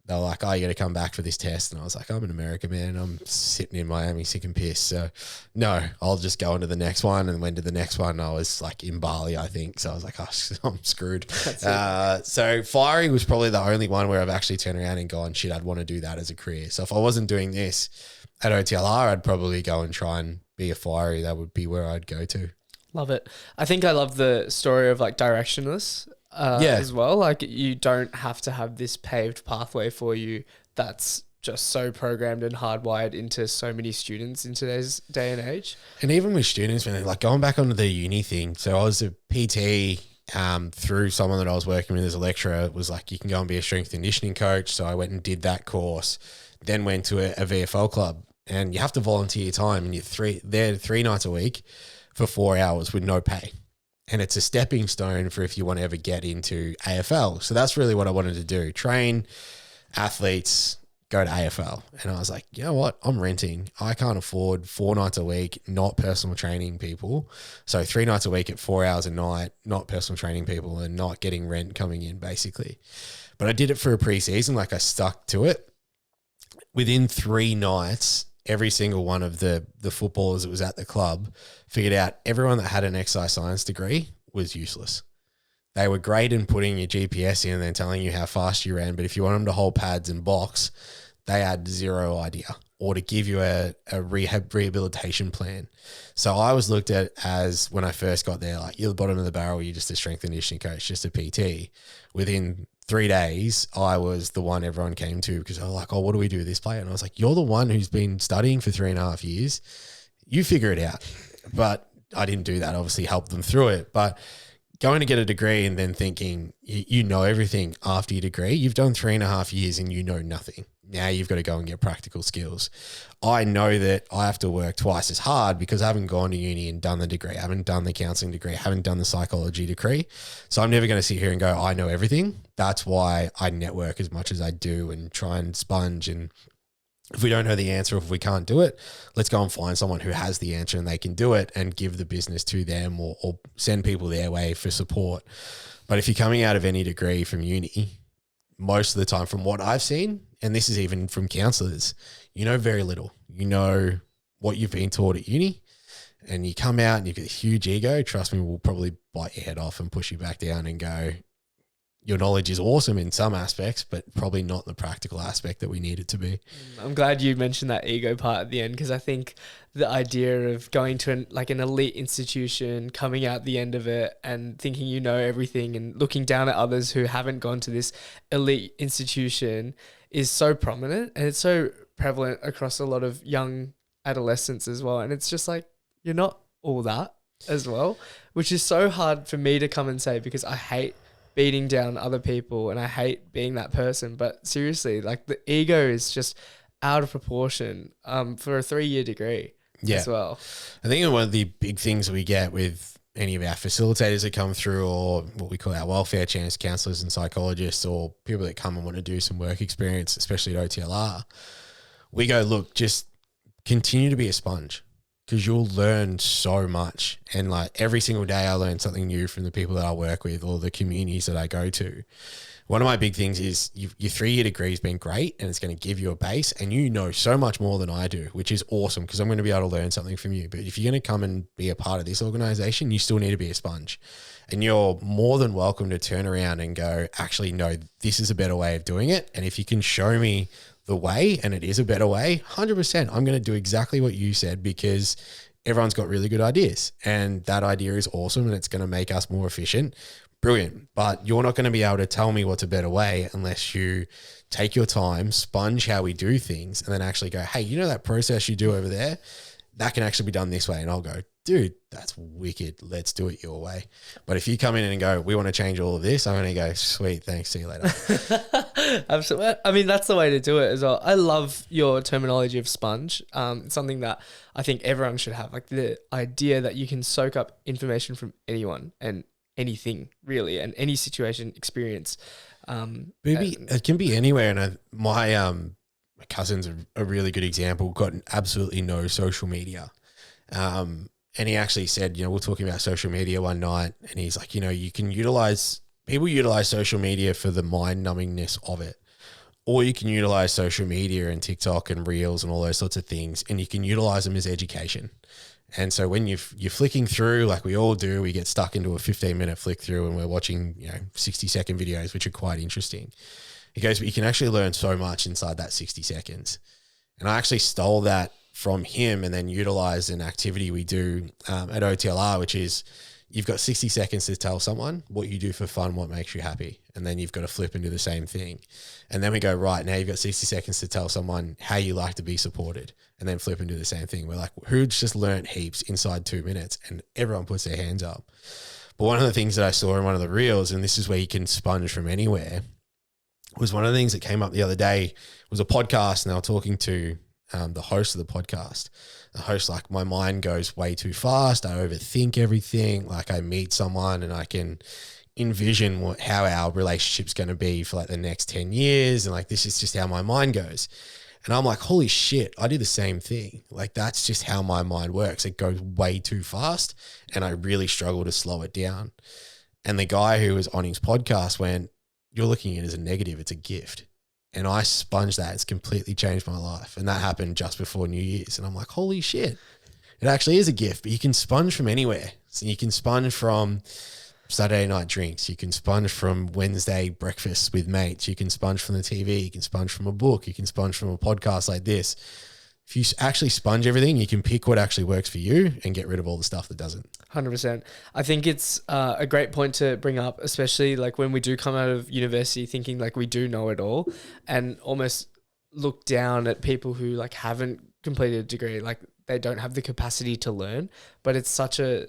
they were like, oh, you got to come back for this test. And I was like, I'm in America, man. I'm sitting in Miami sick and pissed. So no, I'll just go into the next one. And went to the next one. I was like in Bali, I think. So I was like, oh, I'm screwed. So fiery was probably the only one where I've actually turned around and gone, shit, I'd want to do that as a career. So if I wasn't doing this at OTLR, I'd probably go and try and be a fiery. That would be where I'd go to. Love it. I think I love the story of like directionless. As well. Like, you don't have to have this paved pathway for you that's just so programmed and hardwired into so many students in today's day and age. And even with students, man, like going back onto the uni thing. So I was a PT through someone that I was working with as a lecturer. It was like, you can go and be a strength and conditioning coach. So I went and did that course, then went to a VFL club, and you have to volunteer your time, and you're there 3 nights a week for 4 hours with no pay. And it's a stepping stone for if you want to ever get into AFL. So that's really what I wanted to do. Train athletes, go to AFL. And I was like, you know what? I'm renting. I can't afford 4 nights a week, not personal training people. So 3 nights a week at 4 hours a night, not personal training people, and not getting rent coming in, basically. But I did it for a preseason. Like, I stuck to it. Within 3 nights, every single one of the footballers that was at the club figured out everyone that had an exercise science degree was useless. They were great in putting your GPS in and then telling you how fast you ran, but if you want them to hold pads and box, they had zero idea, or to give you a rehabilitation plan. So I was looked at as, when I first got there, like, you're the bottom of the barrel, you're just a strength and conditioning coach, just a PT. Within 3 days, I was the one everyone came to because they were like, oh, what do we do with this player? And I was like, you're the one who's been studying for 3.5 years. You figure it out. But I didn't do that, obviously help them through it. But going to get a degree and then thinking you know everything after your degree, you've done 3.5 years and you know nothing. Now you've got to go and get practical skills. I know that I have to work twice as hard because I haven't gone to uni and done the degree. I haven't done the counselling degree. I haven't done the psychology degree. So I'm never going to sit here and go, I know everything. That's why I network as much as I do and try and sponge. And if we don't know the answer, if we can't do it, let's go and find someone who has the answer and they can do it and give the business to them, or send people their way for support. But if you're coming out of any degree from uni, most of the time from what I've seen, and this is even from counsellors, you know very little. You know what you've been taught at uni, and you come out and you've got a huge ego. Trust me, we'll probably bite your head off and push you back down and go, your knowledge is awesome in some aspects, but probably not the practical aspect that we need it to be. I'm glad you mentioned that ego part at the end, because I think the idea of going to an elite institution, coming out the end of it and thinking you know everything and looking down at others who haven't gone to this elite institution is so prominent, and it's so prevalent across a lot of young adolescents as well. And it's just like, you're not all that as well, which is so hard for me to come and say, because I hate beating down other people and I hate being that person. But seriously, like, the ego is just out of proportion for a 3-year degree as well. I think one of the big things we get with any of our facilitators that come through, or what we call our welfare chance counselors and psychologists, or people that come and want to do some work experience, especially at OTLR, we go, look, just continue to be a sponge, because you'll learn so much. And like every single day I learn something new from the people that I work with or the communities that I go to. One of my big things is your 3-year degree has been great, and it's going to give you a base, and you know so much more than I do, which is awesome, because I'm going to be able to learn something from you. But if you're going to come and be a part of this organization, you still need to be a sponge, and you're more than welcome to turn around and go, actually, no, this is a better way of doing it. And if you can show me the way, and it is a better way, 100%, I'm going to do exactly what you said, because everyone's got really good ideas, and that idea is awesome, and it's going to make us more efficient. Brilliant. But you're not going to be able to tell me what's a better way unless you take your time, sponge how we do things, and then actually go, hey, you know that process you do over there? That can actually be done this way. And I'll go, dude, that's wicked. Let's do it your way. But if you come in and go, we want to change all of this, I'm going to go, sweet, thanks, see you later. Absolutely. I mean, that's the way to do it as well. I love your terminology of sponge. It's something that I think everyone should have, like the idea that you can soak up information from anyone and anything really, and any situation, experience. Maybe it can be anywhere. And my cousin's a really good example. Got absolutely no social media, and he actually said, we're talking about social media one night, and he's like, you can people utilize social media for the mind numbingness of it, or you can utilize social media and TikTok and Reels and all those sorts of things, and you can utilize them as education. And so when you're flicking through, like we all do, we get stuck into a 15-minute flick through, and we're watching 60-second videos, which are quite interesting. He goes, but you can actually learn so much inside that 60 seconds. And I actually stole that from him and then utilized an activity we do at OTLR, which is you've got 60 seconds to tell someone what you do for fun, what makes you happy. And then you've got to flip and do the same thing. And then we go, right, now you've got 60 seconds to tell someone how you like to be supported, and then flip and do the same thing. We're like, who's just learned heaps inside 2 minutes? And everyone puts their hands up. But one of the things that I saw in one of the reels, and this is where you can sponge from anywhere, was one of the things that came up the other day was a podcast, and they were talking to the host of the podcast. The host, like, my mind goes way too fast. I overthink everything. Like, I meet someone and I can envision how our relationship's going to be for like the next 10 years. And like, this is just how my mind goes. And I'm like, holy shit, I do the same thing. Like, that's just how my mind works. It goes way too fast, and I really struggle to slow it down. And the guy who was on his podcast went, you're looking at it as a negative. It's a gift. And I sponged that. It's completely changed my life. And that happened just before New Year's. And I'm like, holy shit, it actually is a gift. But you can sponge from anywhere. So you can sponge from Saturday night drinks. You can sponge from Wednesday breakfasts with mates. You can sponge from the TV. You can sponge from a book. You can sponge from a podcast like this. If you actually sponge everything, you can pick what actually works for you and get rid of all the stuff that doesn't. 100%. I think it's a great point to bring up, especially like when we do come out of university thinking like we do know it all, and almost look down at people who like haven't completed a degree, like they don't have the capacity to learn. But it's such a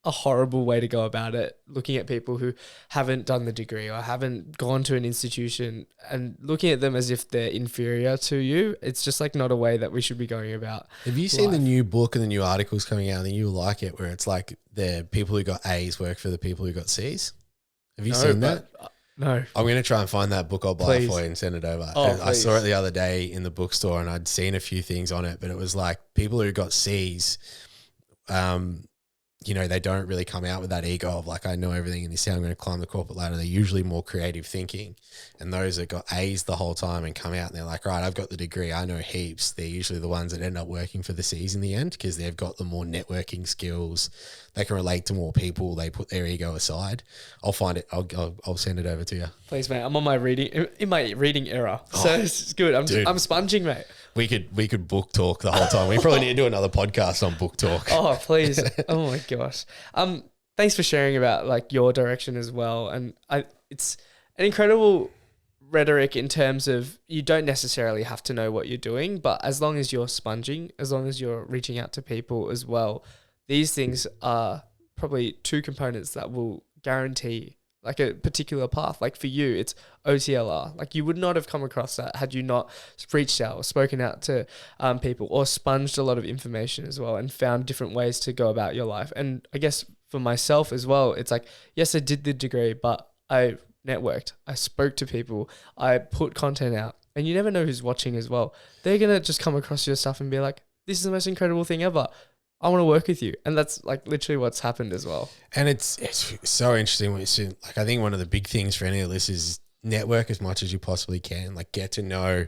horrible way to go about it, looking at people who haven't done the degree or haven't gone to an institution and looking at them as if they're inferior to you. It's just like not a way that we should be going about. Have you seen the new book and the new articles coming out? I think you'll like it, where it's like the people who got A's work for the people who got C's. Have you seen that? No. I'm going to try and find that book. I'll buy it for you and send it over. I saw it the other day in the bookstore, and I'd seen a few things on it, but it was like people who got C's, they don't really come out with that ego of like, I know everything and this is how I'm going to climb the corporate ladder. They're usually more creative thinking. And those that got A's the whole time and come out and they're like, right, I've got the degree, I know heaps. They're usually the ones that end up working for the C's in the end, because they've got the more networking skills. They can relate to more people. They put their ego aside. I'll find it. I'll send it over to you. Please, mate. I'm on my reading era. So it's good. I'm sponging, mate. We could book talk the whole time. We probably need to do another podcast on book talk. Oh, please. Oh my gosh. Thanks for sharing about like your direction as well. And it's an incredible rhetoric in terms of you don't necessarily have to know what you're doing, but as long as you're sponging, as long as you're reaching out to people as well, these things are probably two components that will guarantee like a particular path. Like for you, it's OTLR. Like you would not have come across that had you not reached out or spoken out to people, or sponged a lot of information as well and found different ways to go about your life. And I guess for myself as well, it's like, yes, I did the degree, but I networked, I spoke to people, I put content out, and you never know who's watching as well. They're going to just come across your stuff and be like, this is the most incredible thing ever. I want to work with you. And that's like literally what's happened as well. And it's so interesting when you see, like, I think one of the big things for any of this is network as much as you possibly can. Like, get to know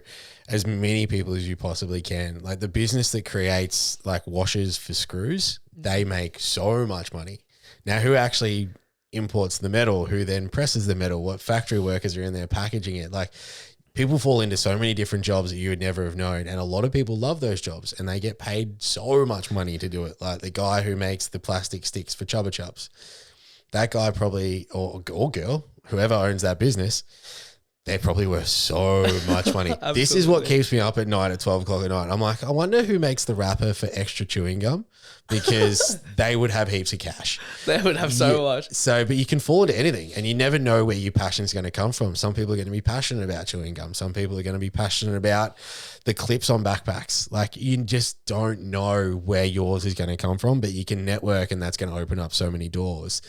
as many people as you possibly can. Like, the business that creates like washers for screws, they make so much money. Now, who actually imports the metal, who then presses the metal, what factory workers are in there packaging it? Like, people fall into so many different jobs that you would never have known. And a lot of people love those jobs and they get paid so much money to do it. Like the guy who makes the plastic sticks for Chubba Chups, that guy probably, or girl, whoever owns that business, they're probably worth so much money. This is what keeps me up at night at 12 o'clock at night. I'm like, I wonder who makes the wrapper for extra chewing gum, because they would have heaps of cash. They would have so much. So, but you can fall into anything and you never know where your passion is going to come from. Some people are going to be passionate about chewing gum. Some people are going to be passionate about the clips on backpacks. Like, you just don't know where yours is going to come from, but you can network, and that's going to open up so many doors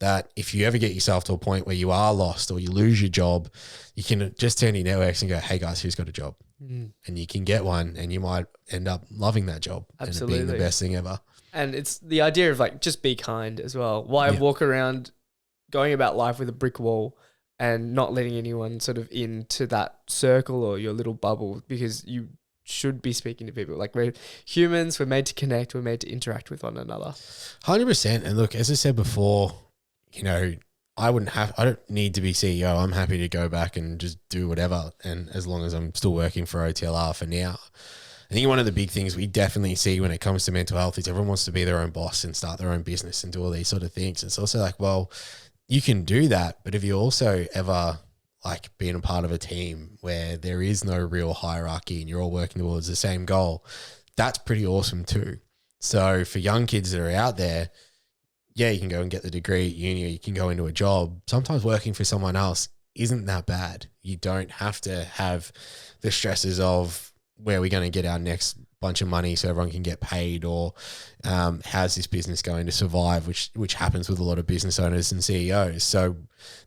that if you ever get yourself to a point where you are lost or you lose your job, you can just turn your networks and go, hey guys, who's got a job? And you can get one, and you might end up loving that job. Absolutely. And it being the best thing ever. And it's the idea of like, just be kind as well. Why walk around going about life with a brick wall and not letting anyone sort of into that circle or your little bubble, because you should be speaking to people. Like, we're humans, we're made to connect, we're made to interact with one another. 100%. And look, as I said before, you know, I don't need to be CEO. I'm happy to go back and just do whatever. And as long as I'm still working for OTLR for now. I think one of the big things we definitely see when it comes to mental health is everyone wants to be their own boss and start their own business and do all these sort of things. It's also like, well, you can do that, but if you also ever like being a part of a team where there is no real hierarchy and you're all working towards the same goal, that's pretty awesome too. So for young kids that are out there, yeah, you can go and get the degree at uni, or you can go into a job. Sometimes working for someone else isn't that bad. You don't have to have the stresses of where we're going to get our next bunch of money so everyone can get paid, or how's this business going to survive, which happens with a lot of business owners and CEOs. So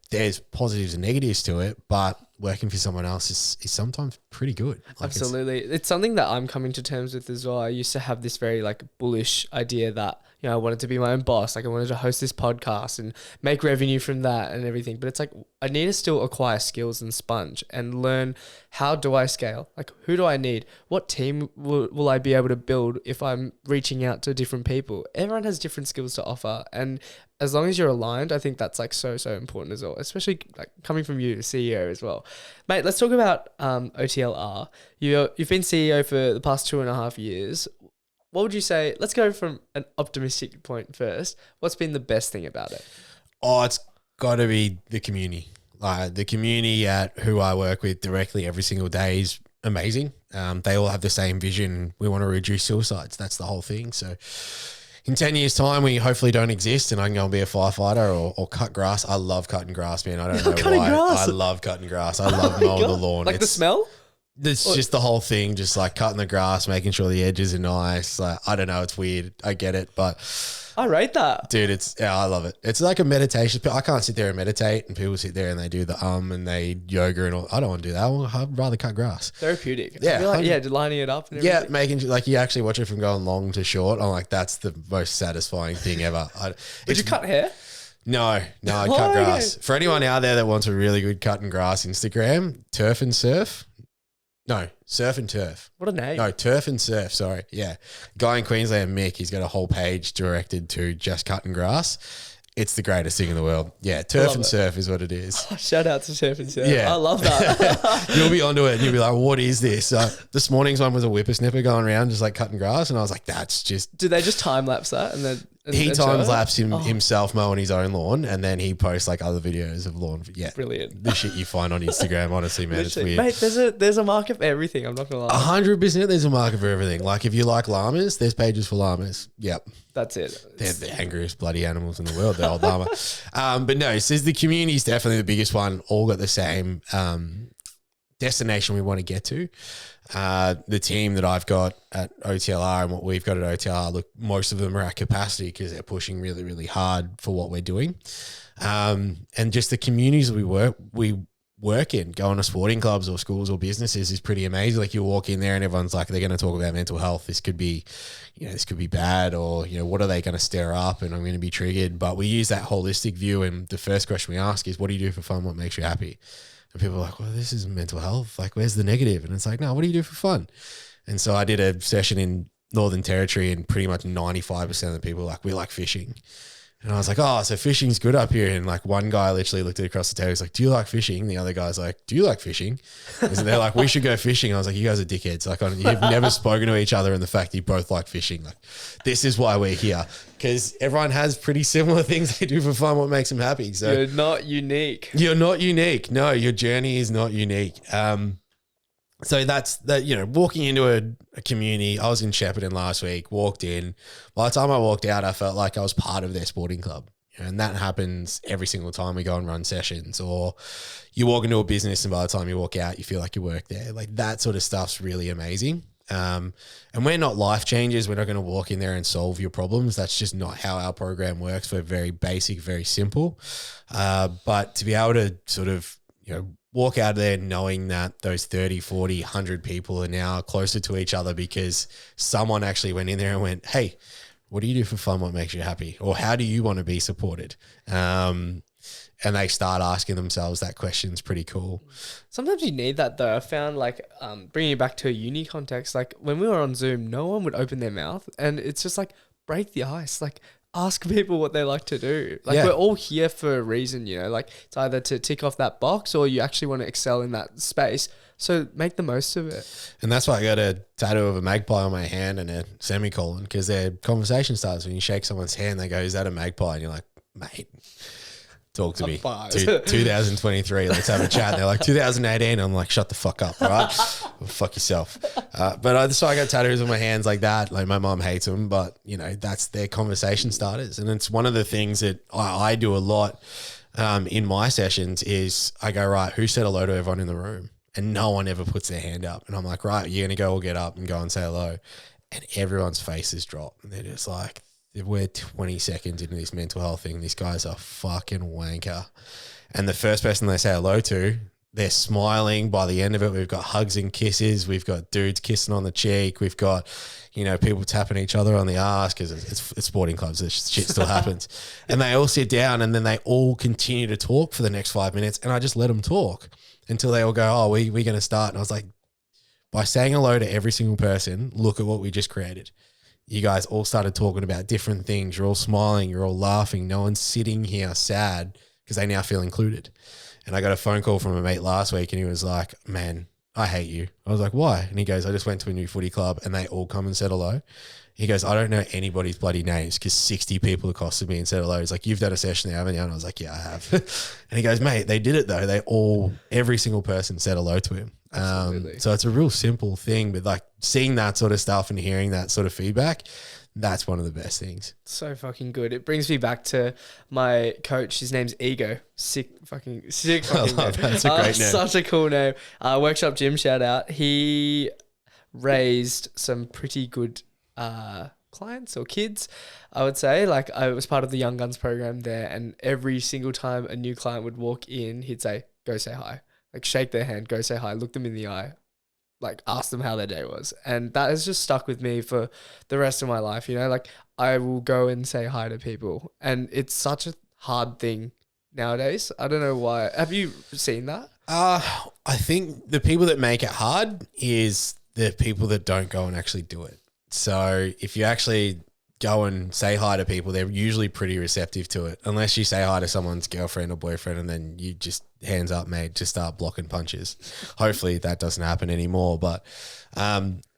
there's positives and negatives to it, but working for someone else is sometimes pretty good. Like, absolutely. It's something that I'm coming to terms with as well. I used to have this very like bullish idea that, you know, I wanted to be my own boss. Like, I wanted to host this podcast and make revenue from that and everything. But it's like, I need to still acquire skills and sponge and learn, how do I scale? Like, who do I need? What team will I be able to build if I'm reaching out to different people? Everyone has different skills to offer. And as long as you're aligned, I think that's like so important as well, especially like coming from you, the CEO as well. Mate, let's talk about OTLR. You've been CEO for the past 2.5 years. What would you say? Let's go from an optimistic point first. What's been the best thing about it? Oh, it's got to be the community. Like, the community at who I work with directly every single day is amazing. They all have the same vision. We want to reduce suicides. That's the whole thing. So in 10 years' time, we hopefully don't exist and I can go and be a firefighter or cut grass. I love cutting grass, man. I don't know why. I love cutting grass. I love mowing the lawn. Like, the smell? It's just the whole thing, just like cutting the grass, making sure the edges are nice. Like, I don't know, it's weird. I get it, but I rate that. Dude, I love it. It's like a meditation. I can't sit there and meditate, and people sit there and they do the and they yoga and all. I don't want to do that. I'd rather cut grass. Therapeutic. Yeah. I feel like, lining it up and everything. Yeah, making like you actually watch it from going long to short. I'm like, that's the most satisfying thing ever. Did you cut hair? No, I cut grass. For anyone out there that wants a really good cut and grass Instagram, Turf and Surf. No, Surf and Turf. What a name. No, Turf and Surf, sorry. Yeah. Guy in Queensland, Mick, he's got a whole page directed to just cutting grass. It's the greatest thing in the world. Yeah, Turf and Surf is what it is. Oh, shout out to Turf and Surf. Yeah. I love that. You'll be onto it and you'll be like, what is this? This morning's one was a whippersnipper going around just like cutting grass, and I was like, that's just... Did they just time lapse that and then... He time lapse himself mowing his own lawn, and then he posts like other videos of lawn. Yeah, brilliant. The shit you find on Instagram, honestly, man, it's weird. Mate, there's a market for everything. I'm not gonna lie. 100%, there's a market for everything. Like if you like llamas, there's pages for llamas. Yep, that's it. They're the angriest bloody animals in the world. The old llama. But no, says the community is definitely the biggest one. All got the same destination we want to get to. The team that I've got at OTLR and what we've got at OTLR, look, most of them are at capacity because they're pushing really, really hard for what we're doing. And just the communities we work in, going to sporting clubs or schools or businesses is pretty amazing. Like you walk in there and everyone's like, they're going to talk about mental health. This could be, this could be bad, or, what are they going to stir up and I'm going to be triggered. But we use that holistic view. And the first question we ask is, what do you do for fun? What makes you happy? And people are like, well, this is mental health. Like, where's the negative? And it's like, no, what do you do for fun? And so I did a session in Northern Territory and pretty much 95% of the people were like, we like fishing. And I was like, oh, so fishing's good up here. And like one guy literally looked across the table. He's like, do you like fishing? The other guy's like, do you like fishing? And they're like, we should go fishing. I was like, you guys are dickheads. Like you've never spoken to each other, and the fact you both like fishing. Like this is why we're here, because everyone has pretty similar things they do for fun. What makes them happy? So you're not unique. You're not unique. No, your journey is not unique. So that's that, walking into a community. I was in Shepparton last week, walked in. By the time I walked out, I felt like I was part of their sporting club. And that happens every single time we go and run sessions, or you walk into a business and by the time you walk out, you feel like you work there. Like that sort of stuff's really amazing. And we're not life changers. We're not going to walk in there and solve your problems. That's just not how our program works. We're very basic, very simple. But to be able to sort of, walk out of there knowing that those 30, 40, 100 people are now closer to each other because someone actually went in there and went, hey, what do you do for fun? What makes you happy? Or how do you want to be supported? And they start asking themselves that question is pretty cool. Sometimes you need that though. I found bringing it back to a uni context, like when we were on Zoom, no one would open their mouth, and it's just like break the ice. Like ask people what they like to do. Like we're all here for a reason, like it's either to tick off that box or you actually want to excel in that space. So make the most of it. And that's why I got a tattoo of a magpie on my hand and a semicolon, because their conversation starts when you shake someone's hand. They go, is that a magpie? And you're like, mate, talk to me. 2023, let's have a chat. And they're like, 2018. I'm like, shut the fuck up, all right? Well, fuck yourself. So I got tattoos on my hands like that. Like my mom hates them, but that's their conversation starters. And it's one of the things that I do a lot in my sessions is I go, right, who said hello to everyone in the room? And no one ever puts their hand up. And I'm like, right, you're going to go or get up and go and say hello. And everyone's faces drop. And they're just like, we're 20 seconds into this mental health thing. This guy's a fucking wanker. And the first person they say hello to, they're smiling. By the end of it, we've got hugs and kisses. We've got dudes kissing on the cheek. We've got, people tapping each other on the ass, because it's sporting clubs. This shit still happens. And they all sit down and then they all continue to talk for the next 5 minutes. And I just let them talk until they all go, oh, we're going to start. And I was like, by saying hello to every single person, look at what we just created. You guys all started talking about different things. You're all smiling. You're all laughing. No one's sitting here sad because they now feel included. And I got a phone call from a mate last week and he was like, man, I hate you. I was like, why? And he goes, I just went to a new footy club and they all come and said hello. He goes, I don't know anybody's bloody names because 60 people accosted me and said hello. He's like, you've done a session there, haven't you? And I was like, yeah, I have. And he goes, mate, they did it though. Every single person said hello to him. So it's a real simple thing, but like seeing that sort of stuff and hearing that sort of feedback, that's one of the best things. So fucking good. It brings me back to my coach. His name's Ego. Sick fucking name. That's a great name. Such a cool name. Workshop Gym shout out. He raised some pretty good clients or kids, I would say. Like I was part of the Young Guns program there, and every single time a new client would walk in, he'd say, go say hi. Like shake their hand, go say hi, look them in the eye, like ask them how their day was. And that has just stuck with me for the rest of my life. Like I will go and say hi to people, and it's such a hard thing nowadays. I don't know why. Have you seen that? I think the people that make it hard is the people that don't go and actually do it. So if you actually go and say hi to people, they're usually pretty receptive to it, unless you say hi to someone's girlfriend or boyfriend and then you just hands up, mate, just start blocking punches. Hopefully that doesn't happen anymore. But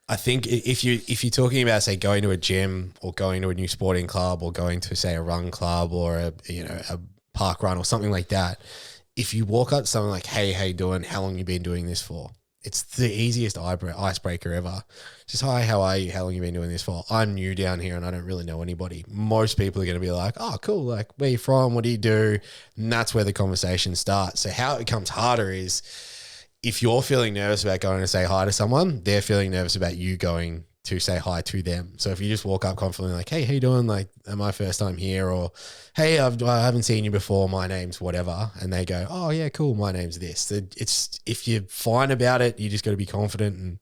I think if you're talking about, say, going to a gym or going to a new sporting club or going to, say, a run club or a park run or something like that, if you walk up to someone like, hey, how you doing? How long you been doing this for? It's the easiest icebreaker ever. Just, hi, how are you? How long you been doing this for? I'm new down here and I don't really know anybody. Most people are going to be like, oh, cool. Like, where you from? What do you do? And that's where the conversation starts. So how it becomes harder is if you're feeling nervous about going to say hi to someone, they're feeling nervous about you going to say hi to them. So if you just walk up confidently like, hey, how you doing? Like, my first time here, or hey, I haven't seen you before. My name's whatever. And they go, oh yeah, cool. My name's this. It's, if you're fine about it, you just got to be confident and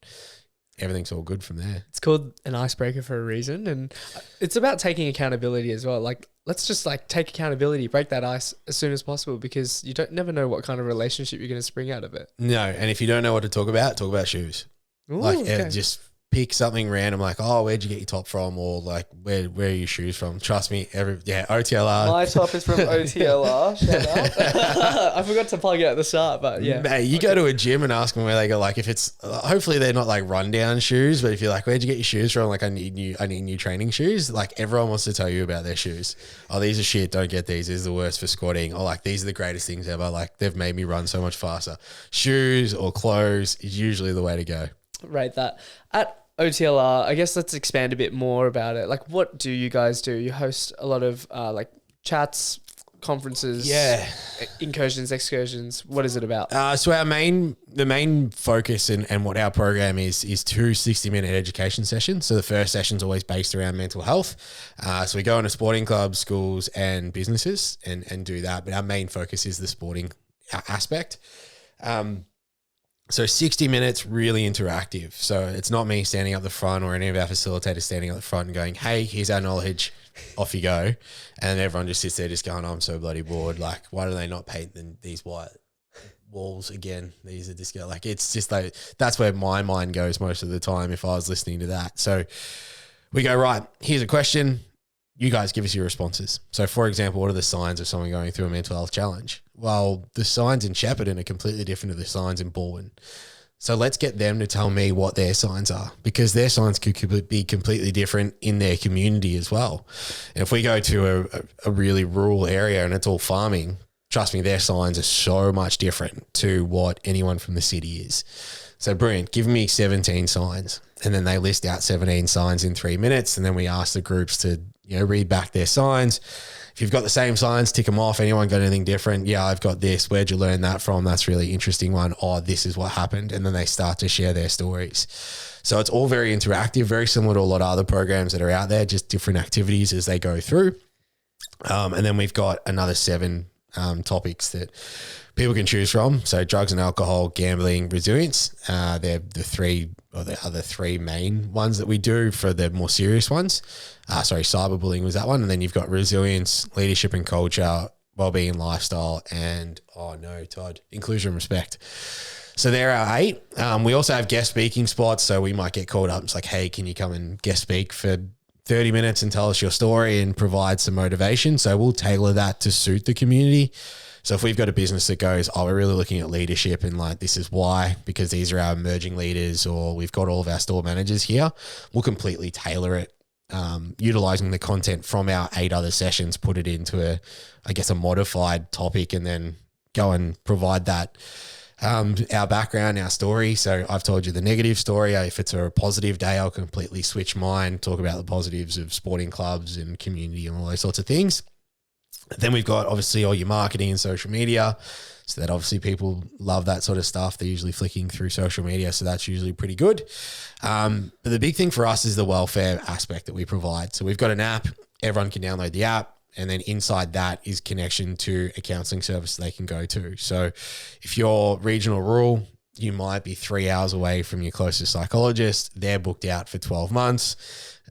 everything's all good from there. It's called an icebreaker for a reason. And it's about taking accountability as well. Like, let's just like take accountability, break that ice as soon as possible, because you never know what kind of relationship you're going to spring out of it. No. And if you don't know what to talk about shoes. Ooh, like okay. just pick something random, like, oh, where'd you get your top from? Or like, where are your shoes from? Trust me, OTLR. My top is from OTLR. Shout out. I forgot to plug it at the start, but yeah. Mate, you go to a gym and ask them where they go. Like, if it's, hopefully they're not like rundown shoes, but if you're like, where'd you get your shoes from? Like, I need new training shoes. Like, everyone wants to tell you about their shoes. Oh, these are shit. Don't get these. These are the worst for squatting. Or like, these are the greatest things ever. Like, they've made me run so much faster. Shoes or clothes is usually the way to go. Rate that. At OTLR, I guess let's expand a bit more about it. Like, what do you guys do? You host a lot of like chats, conferences, incursions, excursions. What is it about? So the main focus and what our program is 2 60-minute education sessions. So the first session is always based around mental health. So we go into sporting clubs, schools, and businesses and do that. But our main focus is the sporting aspect. So 60 minutes, really interactive. So it's not me standing up the front or any of our facilitators standing up the front and going, hey, here's our knowledge, off you go. And everyone just sits there just going, I'm so bloody bored. Like, why do they not paint these white walls again? These are just like, it's just like, that's where my mind goes most of the time if I was listening to that. So we go, right, here's a question. You guys give us your responses. So for example, what are the signs of someone going through a mental health challenge? Well, the signs in Shepparton are completely different to the signs in Baldwin. So let's get them to tell me what their signs are, because their signs could be completely different in their community as well. And if we go to a really rural area and it's all farming, trust me, their signs are so much different to what anyone from the city is. So brilliant, give me 17 signs. And then they list out 17 signs in 3 minutes. And then we ask the groups to, read back their signs. If you've got the same signs, tick them off. Anyone got anything different? Yeah, I've got this. Where'd you learn that from? That's really interesting one. Oh, this is what happened. And then they start to share their stories. So it's all very interactive, very similar to a lot of other programs that are out there, just different activities as they go through. And then we've got another 7 topics that people can choose from. So drugs and alcohol, gambling, resilience. They're the other 3 main ones that we do for the more serious ones. Cyberbullying was that one. And then you've got resilience, leadership and culture, wellbeing and lifestyle, and Todd, inclusion and respect. So there are 8. We also have guest speaking spots. So we might get called up. It's like, hey, can you come and guest speak for 30 minutes and tell us your story and provide some motivation? So we'll tailor that to suit the community. So if we've got a business that goes, we're really looking at leadership and like, this is why, because these are our emerging leaders, or we've got all of our store managers here, we'll completely tailor it, utilizing the content from our 8 other sessions, put it into a modified topic, and then go and provide that, our background, our story. So I've told you the negative story. If it's a positive day, I'll completely switch mine, talk about the positives of sporting clubs and community and all those sorts of things. Then we've got obviously all your marketing and social media. So that obviously people love that sort of stuff. They're usually flicking through social media. So that's usually pretty good. But the big thing for us is the welfare aspect that we provide. So we've got an app. Everyone can download the app. And then inside that is connection to a counselling service they can go to. So if you're regional rural, you might be 3 hours away from your closest psychologist. They're booked out for 12 months.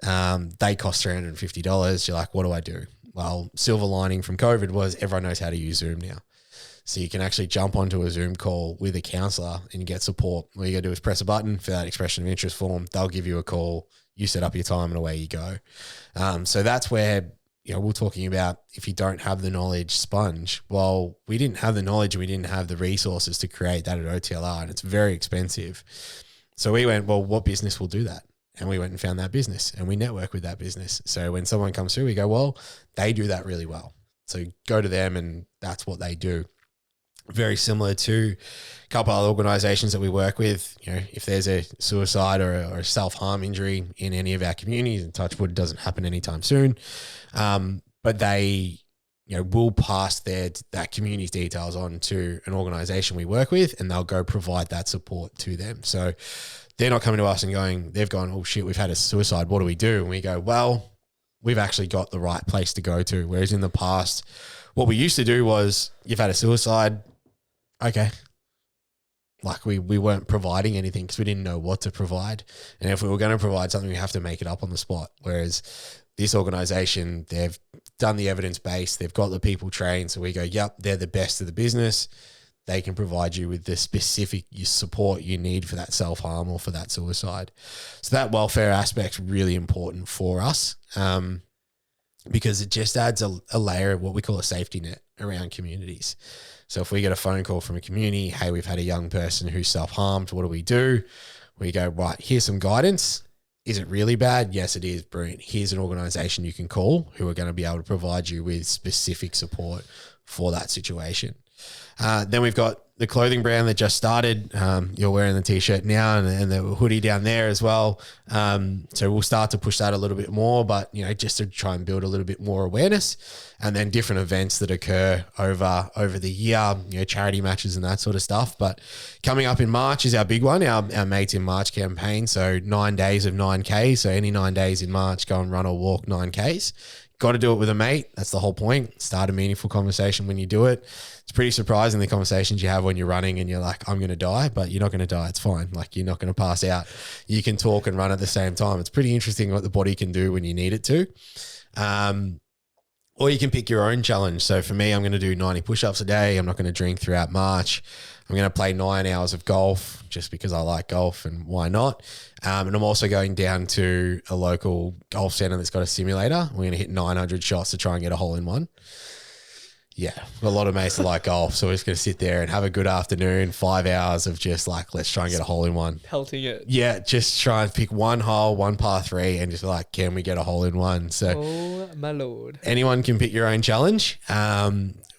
They cost $350. You're like, what do I do? Well, silver lining from COVID was everyone knows how to use Zoom now. So you can actually jump onto a Zoom call with a counsellor and you get support. All you got to do is press a button, fill out expression of interest form. They'll give you a call. You set up your time and away you go. So that's where, we're talking about if you don't have the knowledge, sponge. Well, we didn't have the knowledge and we didn't have the resources to create that at OTLR, and it's very expensive. So we went, well, what business will do that? And we went and found that business and we network with that business. So when someone comes through, we go, well, they do that really well. So go to them and that's what they do. Very similar to a couple of other organizations that we work with. You know, if there's a suicide or a self-harm injury in any of our communities, and touch wood, doesn't happen anytime soon, but they, you know, will pass that community's details on to an organization we work with, and they'll go provide that support to them. So they're not coming to us and going, they've gone, oh shit, we've had a suicide, what do we do? And we go, well, we've actually got the right place to go to. Whereas in the past, what we used to do was, you've had a suicide, okay. Like we weren't providing anything because we didn't know what to provide. And if we were going to provide something, we have to make it up on the spot. Whereas this organization, they've done the evidence base, they've got the people trained. So we go, yep, they're the best of the business. They can provide you with the specific support you need for that self-harm or for that suicide. So that welfare aspect's really important for us, because it just adds a layer of what we call a safety net around communities. So if we get a phone call from a community, hey, we've had a young person who's self-harmed, what do? We go, right, here's some guidance. Is it really bad? Yes, it is. Brilliant. Here's an organization you can call who are going to be able to provide you with specific support for that situation. Then we've got the clothing brand that just started. You're wearing the t-shirt now and the hoodie down there as well. So we'll start to push that a little bit more, but you know, just to try and build a little bit more awareness, and then different events that occur over the year, you know, charity matches and that sort of stuff. But coming up in March is our big one, our Mates in March campaign. So 9 days of 9K. So any 9 days in March, go and run or walk 9Ks. Got to do it with a mate. That's the whole point. Start a meaningful conversation when you do it. It's pretty surprising the conversations you have when you're running and you're like, I'm going to die, but you're not going to die. It's fine. Like, you're not going to pass out. You can talk and run at the same time. It's pretty interesting what the body can do when you need it to. Or you can pick your own challenge. So for me, I'm going to do 90 push-ups a day. I'm not going to drink throughout March. I'm going to play 9 hours of golf just because I like golf, and why not? And I'm also going down to a local golf center that's got a simulator. We're going to hit 900 shots to try and get a hole in one. Yeah, a lot of mates that like golf. So we're just going to sit there and have a good afternoon, 5 hours of just like, let's try and get a hole in one. Pelting it. Yeah, just try and pick one hole, one par 3, and just like, can we get a hole in one? So, oh my Lord. Anyone can pick your own challenge.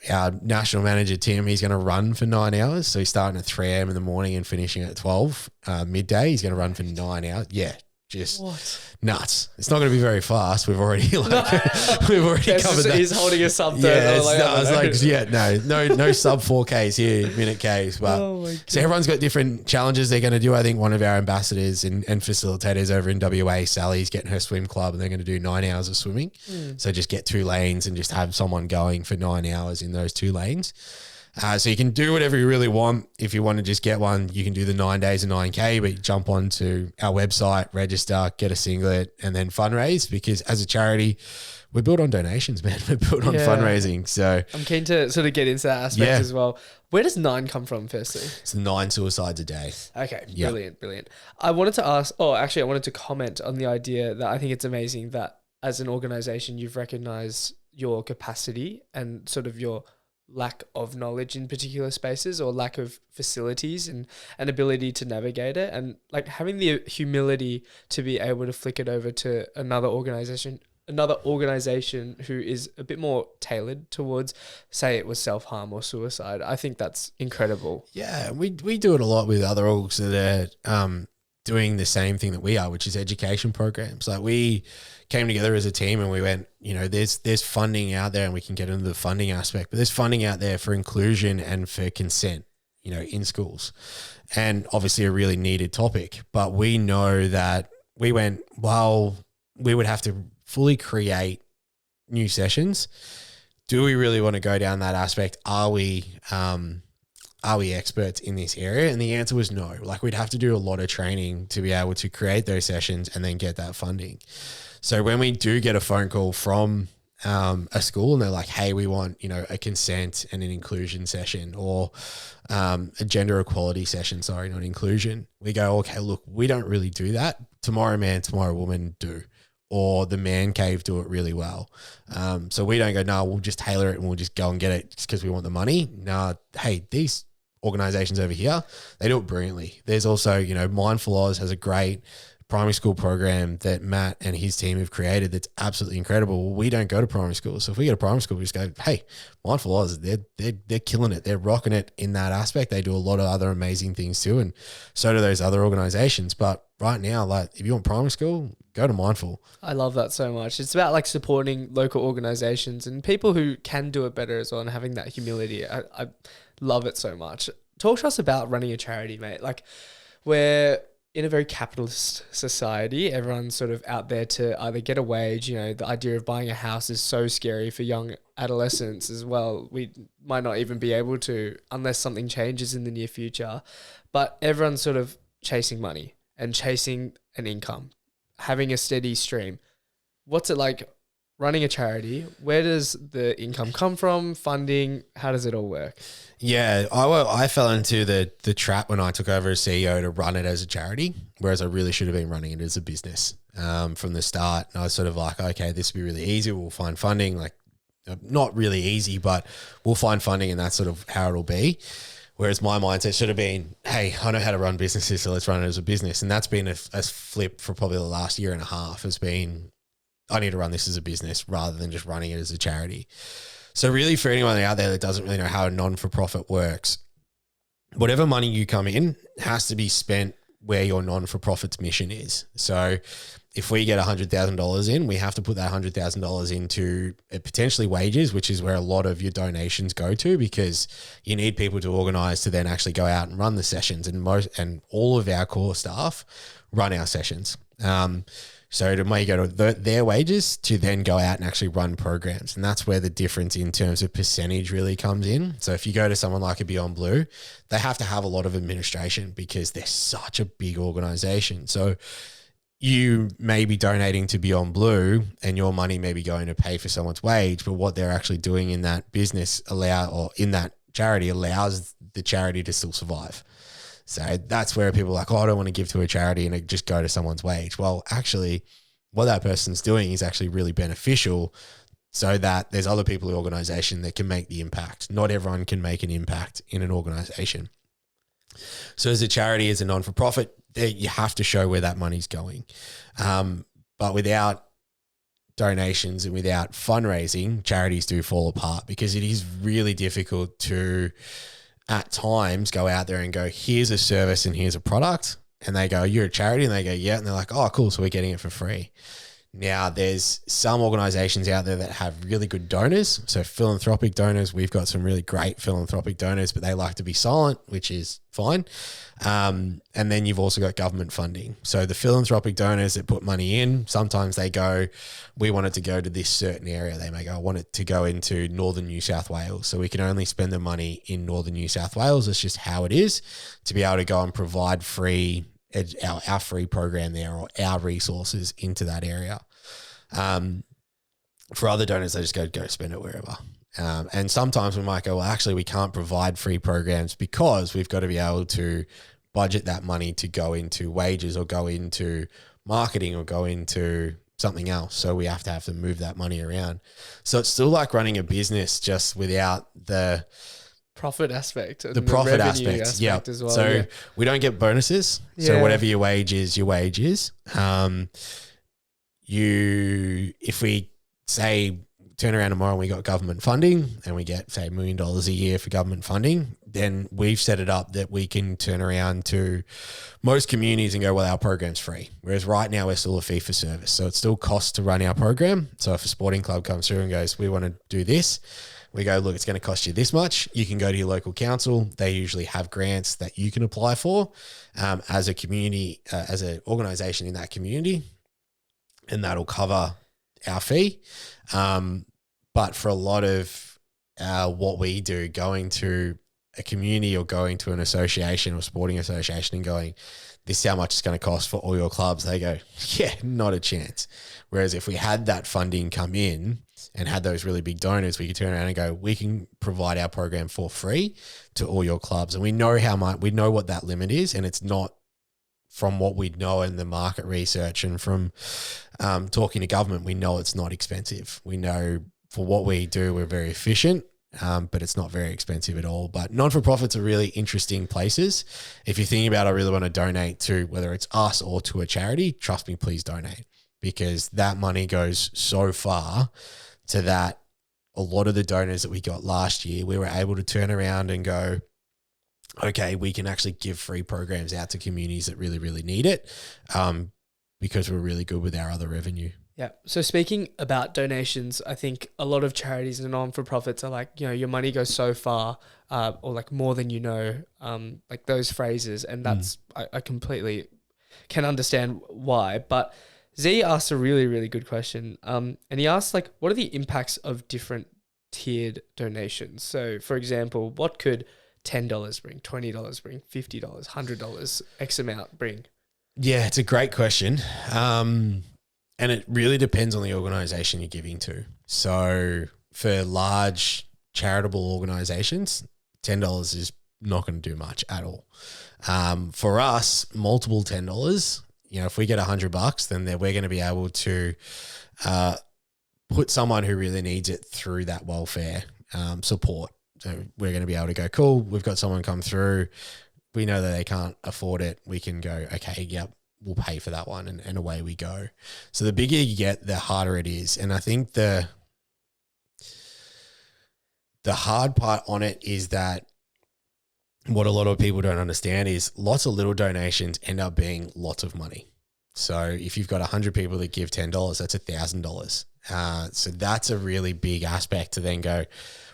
Our national manager, Tim, he's going to run for 9 hours. So he's starting at 3 a.m. in the morning and finishing at 12 midday. He's going to run for 9 hours. Yeah. Just nuts. It's not going to be very fast. We've already we've already covered that. He's holding a sub. Yeah, no sub 4Ks here, minute Ks. But so everyone's got different challenges they're going to do. I think one of our ambassadors and facilitators over in WA, Sally's getting her swim club, and they're going to do 9 hours of swimming. So just get 2 lanes and just have someone going for 9 hours in those 2 lanes. So you can do whatever you really want. If you want to just get one, you can do the 9 days of 9K, but you jump onto our website, register, get a singlet, and then fundraise, because as a charity, we're built on donations, man. We're built on fundraising. So I'm keen to sort of get into that aspect as well. Where does 9 come from, firstly? It's 9 suicides a day. Okay, brilliant. I wanted to ask, I wanted to comment on the idea that I think it's amazing that as an organization, you've recognized your capacity and sort of your lack of knowledge in particular spaces, or lack of facilities and an ability to navigate it, and like having the humility to be able to flick it over to another organization who is a bit more tailored towards, say it was self-harm or suicide. I think that's incredible. Yeah, we do it a lot with other orgs that are doing the same thing that we are, which is education programs. Like, we came together as a team and we went, you know, there's funding out there, and we can get into the funding aspect, but there's funding out there for inclusion and for consent, you know, in schools, and obviously a really needed topic. But we know that we went, well, we would have to fully create new sessions. Do we really want to go down that aspect? Are we experts in this area? And the answer was no. Like, we'd have to do a lot of training to be able to create those sessions and then get that funding. So when we do get a phone call from a school and they're like, hey, we want, you know, a consent and an inclusion session, or a gender equality session, sorry, not inclusion, we go, okay, look, we don't really do that. Tomorrow Man, Tomorrow Woman do, or the Man Cave do it really well. So we don't go, no, we'll just tailor it and we'll just go and get it just because we want the money. No, hey, these organizations over here, they do it brilliantly. There's also, Mindful Oz has a great primary school program that Matt and his team have created that's absolutely incredible. We don't go to primary school. So if we go to primary school, we just go, hey, Mindful Oz, they're killing it. They're rocking it in that aspect. They do a lot of other amazing things too. And so do those other organizations. But right now, like if you want primary school, go to Mindful. I love that so much. It's about like supporting local organizations and people who can do it better as well and having that humility. I love it so much. Talk to us about running a charity, mate. Like we're in a very capitalist society. Everyone's sort of out there to either get a wage. The idea of buying a house is so scary for young adolescents as well. We might not even be able to unless something changes in the near future. But everyone's sort of chasing money and chasing an income, having a steady stream. What's it like running a charity? Where does the income come from? Funding? How does it all work? Yeah, I fell into the trap when I took over as CEO to run it as a charity, whereas I really should have been running it as a business from the start. And I was sort of like, okay, this will be really easy. We'll find funding, like not really easy, but we'll find funding and that's sort of how it'll be. Whereas my mindset should have been, hey, I know how to run businesses, so let's run it as a business. And that's been a flip for probably the last year and a half has been, I need to run this as a business rather than just running it as a charity. So really for anyone out there that doesn't really know how a non-for-profit works, whatever money you come in has to be spent where your non-for-profit's mission is. So if we get $100,000 in, we have to put that $100,000 into potentially wages, which is where a lot of your donations go to because you need people to organize to then actually go out and run the sessions and all of our core staff run our sessions. So to maybe go to their wages to then go out and actually run programs. And that's where the difference in terms of percentage really comes in. So if you go to someone like a Beyond Blue, they have to have a lot of administration because they're such a big organization. So you may be donating to Beyond Blue and your money may be going to pay for someone's wage, but what they're actually doing in that business or in that charity allows the charity to still survive. So that's where people are like, oh, I don't want to give to a charity and just go to someone's wage. Well, actually, what that person's doing is actually really beneficial so that there's other people in the organization that can make the impact. Not everyone can make an impact in an organization. So as a charity, as a non-for-profit, you have to show where that money's going. But without donations and without fundraising, charities do fall apart because it is really difficult to at times go out there and go, here's a service and here's a product. And they go, you're a charity? And they go, yeah. And they're like, oh, cool. So we're getting it for free. Now there's some organizations out there that have really good donors. So philanthropic donors, we've got some really great philanthropic donors, but they like to be silent, which is fine. And then you've also got government funding. So the philanthropic donors that put money in, sometimes they go, we want it to go to this certain area. They may go, I want it to go into northern New South Wales. So we can only spend the money in northern New South Wales. It's just how it is to be able to go and provide our free program there or our resources into that area. For other donors, they just go spend it wherever. And sometimes we might go, well, actually, we can't provide free programs because we've got to be able to budget that money to go into wages or go into marketing or go into something else. So we have to move that money around. So it's still like running a business just without the profit aspect. The profit aspect, yeah. As well. So we don't get bonuses. Yeah. So whatever your wage is, your wage is. If we say turn around tomorrow and we got government funding and we get say $1 million a year for government funding, then we've set it up that we can turn around to most communities and go, well, our program's free. Whereas right now we're still a fee for service. So it still costs to run our program. So if a sporting club comes through and goes, we want to do this, we go, look, it's going to cost you this much. You can go to your local council. They usually have grants that you can apply for as a community, as an organization in that community, and that'll cover our fee. But for a lot of what we do, going to a community or going to an association or sporting association and going, this is how much it's going to cost for all your clubs, they go, yeah, not a chance. Whereas if we had that funding come in and had those really big donors, we could turn around and go, we can provide our program for free to all your clubs. And we know how much, we know what that limit is, and it's not from what we know in the market research and from talking to government, we know it's not expensive. We know for what we do, we're very efficient. but it's not very expensive at all. But non-for-profits are really interesting places. If you're thinking about, I really want to donate to whether it's us or to a charity, trust me, please donate, because that money goes so far to that. A lot of the donors that we got last year, we were able to turn around and go, okay, we can actually give free programs out to communities that really, really need it, because we're really good with our other revenue. Yeah. So speaking about donations, I think a lot of charities and non-for-profits are like, your money goes so far, or like more than like those phrases. And that's, I completely can understand why. But Z asked a really, really good question. And he asked, like, what are the impacts of different tiered donations? So for example, what could $10 bring, $20 bring, $50, $100, X amount bring? Yeah, it's a great question. And it really depends on the organization you're giving to. So for large charitable organizations, $10 is not going to do much at all. For us, multiple $10, if we get $100, then we're going to be able to put someone who really needs it through that welfare support. So we're going to be able to go, cool, we've got someone come through. We know that they can't afford it. We can go, okay, yep, we'll pay for that one, and away we go. So the bigger you get, the harder it is. And I think the hard part on it is that what a lot of people don't understand is lots of little donations end up being lots of money. So if you've got 100 people that give $10, that's $1,000. So that's a really big aspect to then go,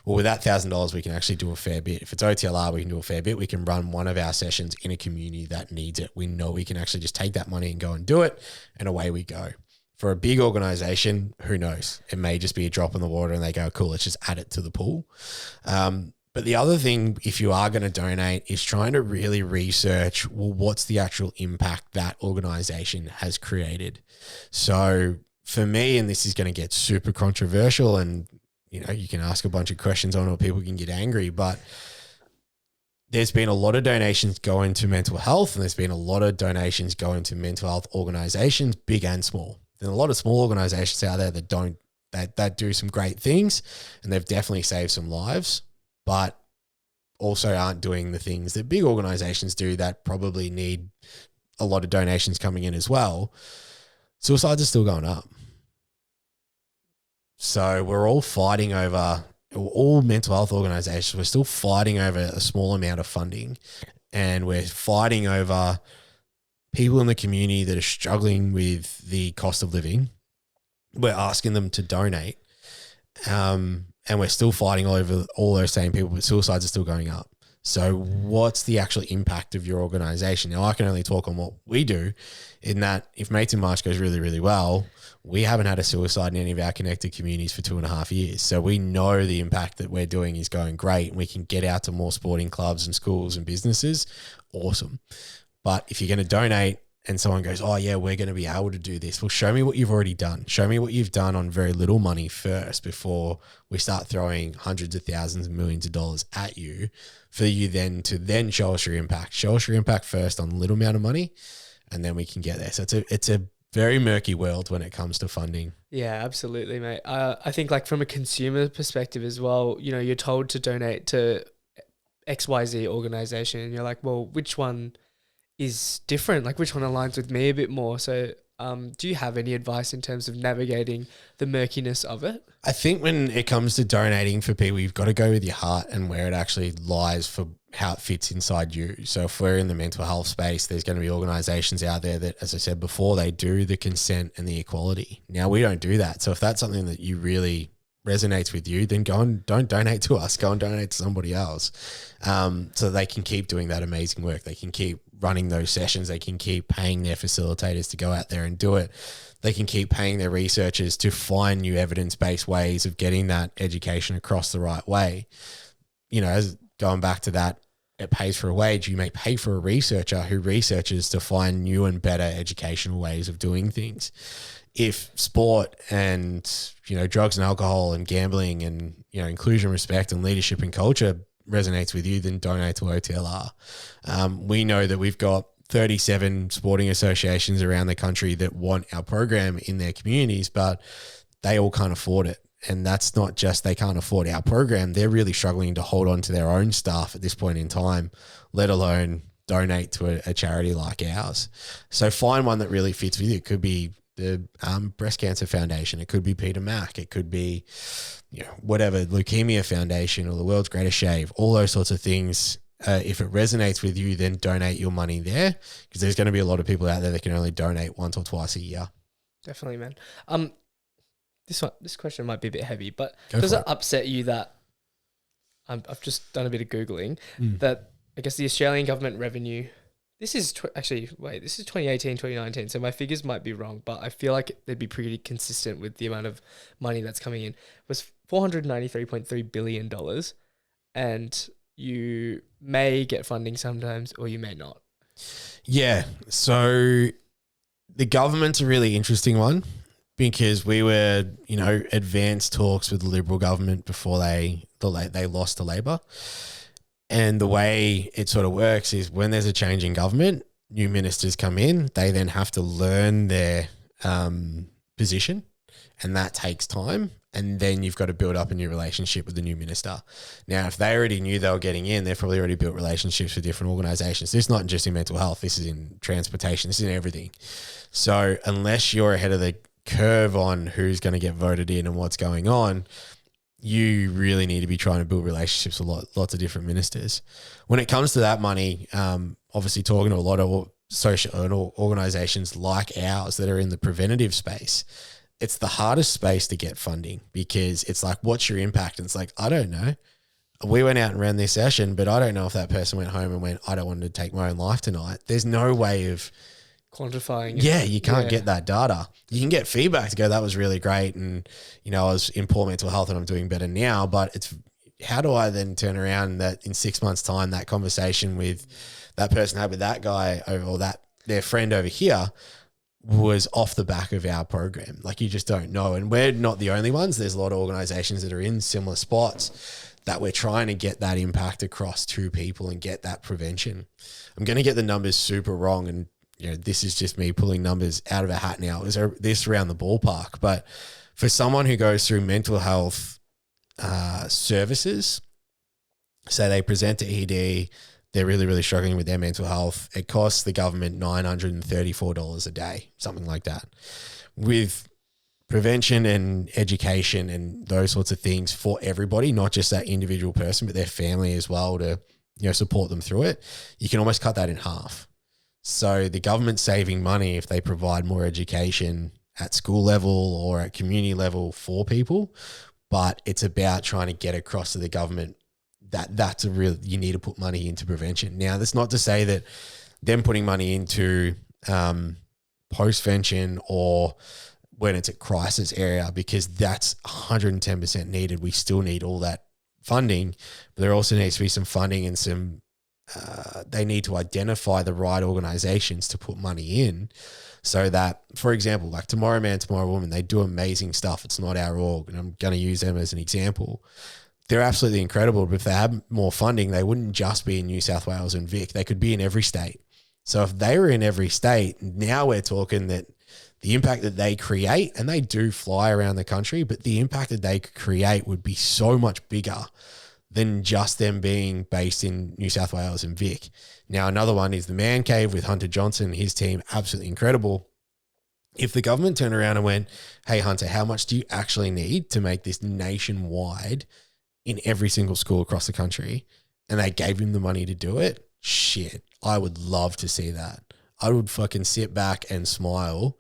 well, with that $1,000, we can actually do a fair bit. If it's OTLR, we can do a fair bit. We can run one of our sessions in a community that needs it. We know we can actually just take that money and go and do it, and away we go. For a big organization, who knows? It may just be a drop in the water and they go, cool, let's just add it to the pool. But the other thing, if you are going to donate, is trying to really research, well, what's the actual impact that organization has created? So for me, and this is going to get super controversial, and you can ask a bunch of questions on it, or people can get angry, but there's been a lot of donations going to mental health, and there's been a lot of donations going to mental health organizations, big and small. There's a lot of small organizations out there that do some great things, and they've definitely saved some lives, but also aren't doing the things that big organizations do that probably need a lot of donations coming in as well. Suicides are still going up. So we're all fighting over, all mental health organizations, we're still fighting over a small amount of funding, and we're fighting over people in the community that are struggling with the cost of living. We're asking them to donate. And we're still fighting over all those same people, but suicides are still going up. So what's the actual impact of your organization? Now, I can only talk on what we do, in that if Mates in March goes really, really well, we haven't had a suicide in any of our connected communities for 2.5 years. So we know the impact that we're doing is going great, and we can get out to more sporting clubs and schools and businesses. Awesome. But if you're going to donate and someone goes, oh yeah, we're going to be able to do this. Well, show me what you've already done. Show me what you've done on very little money first, before we start throwing hundreds of thousands and millions of dollars at you, for you then to show us your impact. Show us your impact first on a little amount of money, and then we can get there. So it's a very murky world when it comes to funding. Yeah, absolutely, mate. I think like from a consumer perspective as well, you're told to donate to XYZ organization, and you're like, well, which one is different? Like, which one aligns with me a bit more? So do you have any advice in terms of navigating the murkiness of it? I think when it comes to donating for people, you've got to go with your heart and where it actually lies for how it fits inside you. So if we're in the mental health space, there's going to be organizations out there that, as I said before, they do the consent and the equality. Now, we don't do that. So if that's something that you really resonates with you, then go and don't donate to us. Go and donate to somebody else, so they can keep doing that amazing work. They can keep running those sessions. They can keep paying their facilitators to go out there and do it. They can keep paying their researchers to find new evidence-based ways of getting that education across the right way. As going back to that, it pays for a wage. You may pay for a researcher who researches to find new and better educational ways of doing things. If sport and, drugs and alcohol and gambling and, inclusion, respect and leadership and culture resonates with you, then donate to OTLR. We know that we've got 37 sporting associations around the country that want our program in their communities, but they all can't afford it. And that's not just they can't afford our program. They're really struggling to hold on to their own staff at this point in time, let alone donate to a charity like ours. So find one that really fits with you. It could be the Breast Cancer Foundation. It could be Peter Mac. It could be, whatever, Leukemia Foundation or the World's Greatest Shave, all those sorts of things. If it resonates with you, then donate your money there, because there's going to be a lot of people out there that can only donate once or twice a year. Definitely, man. This question might be a bit heavy, but does it upset you that I've just done a bit of Googling that I guess the Australian government revenue, this is 2018, 2019. So my figures might be wrong, but I feel like they'd be pretty consistent with the amount of money that's coming in, was $493.3 billion. And you may get funding sometimes or you may not. Yeah. So the government's a really interesting one, because we were, advanced talks with the Liberal government before they lost to Labor. And the way it sort of works is when there's a change in government, new ministers come in, they then have to learn their position, and that takes time. And then you've got to build up a new relationship with the new minister. Now, if they already knew they were getting in, they've probably already built relationships with different organisations. This is not just in mental health. This is in transportation. This is in everything. So unless you're ahead of the curve on who's going to get voted in and what's going on, you really need to be trying to build relationships with lots of different ministers. When it comes to that money, obviously talking to a lot of social organisations like ours that are in the preventative space, it's the hardest space to get funding, because it's like, what's your impact? And it's like, I don't know. We went out and ran this session, but I don't know if that person went home and went, I don't want to take my own life tonight. There's no way of quantifying. Yeah, you can't get that data. You can get feedback to go, that was really great. And, I was in poor mental health and I'm doing better now. But it's, how do I then turn around that in 6 months' time, that conversation with that person had with that guy or their friend over here was off the back of our program? Like, you just don't know. And we're not the only ones. There's a lot of organizations that are in similar spots that we're trying to get that impact across to people and get that prevention. I'm going to get the numbers super wrong, and this is just me pulling numbers out of a hat now. Is this around the ballpark? But for someone who goes through mental health services, say they present to ED, they're really, really struggling with their mental health, it costs the government $934 a day, something like that. With prevention and education and those sorts of things for everybody, not just that individual person, but their family as well, to support them through it, you can almost cut that in half. So the government's saving money if they provide more education at school level or at community level for people, but it's about trying to get across to the government that's you need to put money into prevention. Now, that's not to say that them putting money into postvention or when it's a crisis area, because that's 110% needed. We still need all that funding, but there also needs to be some funding and some they need to identify the right organizations to put money in, so that, for example, like Tomorrow Man, Tomorrow Woman, they do amazing stuff. It's not our org, and I'm going to use them as an example. They're absolutely incredible, but if they had more funding, they wouldn't just be in New South Wales and Vic. They could be in every state. So if they were in every state, now we're talking that the impact that they create, and they do fly around the country, but the impact that they could create would be so much bigger than just them being based in New South Wales and Vic. Now, another one is the Man Cave with Hunter Johnson and his team, absolutely incredible. If the government turned around and went, hey, Hunter, how much do you actually need to make this nationwide in every single school across the country? And they gave him the money to do it. Shit, I would love to see that. I would fucking sit back and smile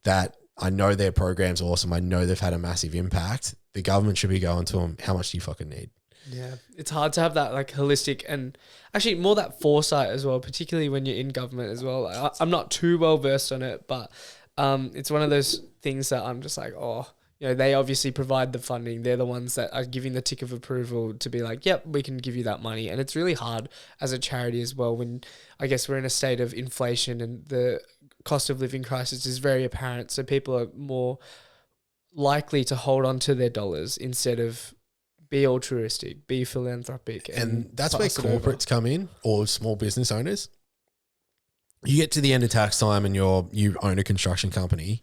that I know their program's awesome. I know they've had a massive impact. The government should be going to them, how much do you fucking need? Yeah, it's hard to have that like holistic and actually more that foresight as well, particularly when you're in government as well. I'm not too well versed on it, but it's one of those things that I'm just like, oh, they obviously provide the funding. They're the ones that are giving the tick of approval to be like, yep, we can give you that money. And it's really hard as a charity as well when I guess we're in a state of inflation and the cost of living crisis is very apparent. So people are more likely to hold on to their dollars instead of be altruistic, be philanthropic. And that's where corporates come in, or small business owners. You get to the end of tax time and you own a construction company,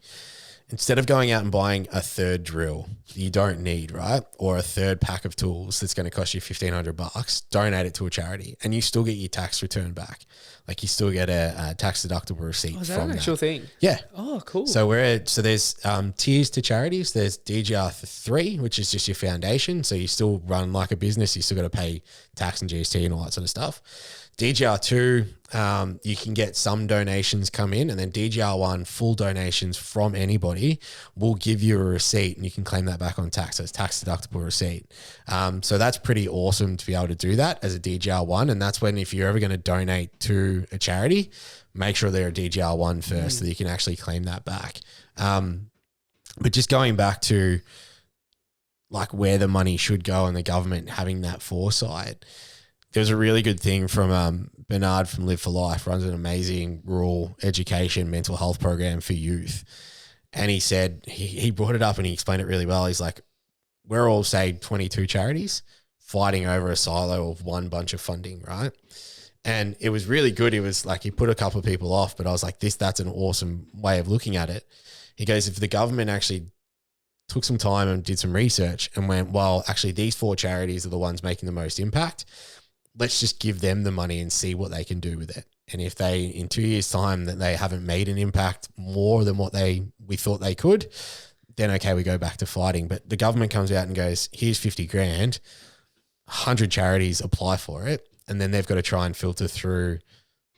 instead of going out and buying a third drill you don't need, right? Or a third pack of tools that's going to cost you $1,500, donate it to a charity and you still get your tax return back. Like you still get a tax deductible receipt. Oh, is that an actual thing? Yeah. Oh, cool. So there's tiers to charities. There's DGR 3, which is just your foundation. So you still run like a business. You still got to pay tax and GST and all that sort of stuff. DGR 2, you can get some donations come in, and then DGR 1, full donations from anybody will give you a receipt and you can claim that back on tax. So it's tax deductible receipt. So that's pretty awesome to be able to do that as a DGR 1. And that's when, if you're ever going to donate to a charity, make sure they're a DGR 1 first so that you can actually claim that back. But just going back to like where the money should go and the government having that foresight, there was a really good thing from Bernard from Live for Life, runs an amazing rural education mental health program for youth. And he said, he brought it up and he explained it really well. He's like, we're all, say, 22 charities fighting over a silo of one bunch of funding, right? And it was really good. It was like, he put a couple of people off, but I was like, that's an awesome way of looking at it. He goes, if the government actually took some time and did some research and went, well, actually these 4 charities are the ones making the most impact, let's just give them the money and see what they can do with it. And if they, in 2 years' time, that they haven't made an impact more than what we thought they could, then okay, we go back to fighting. But the government comes out and goes, here's 50 grand, 100 charities apply for it, and then they've got to try and filter through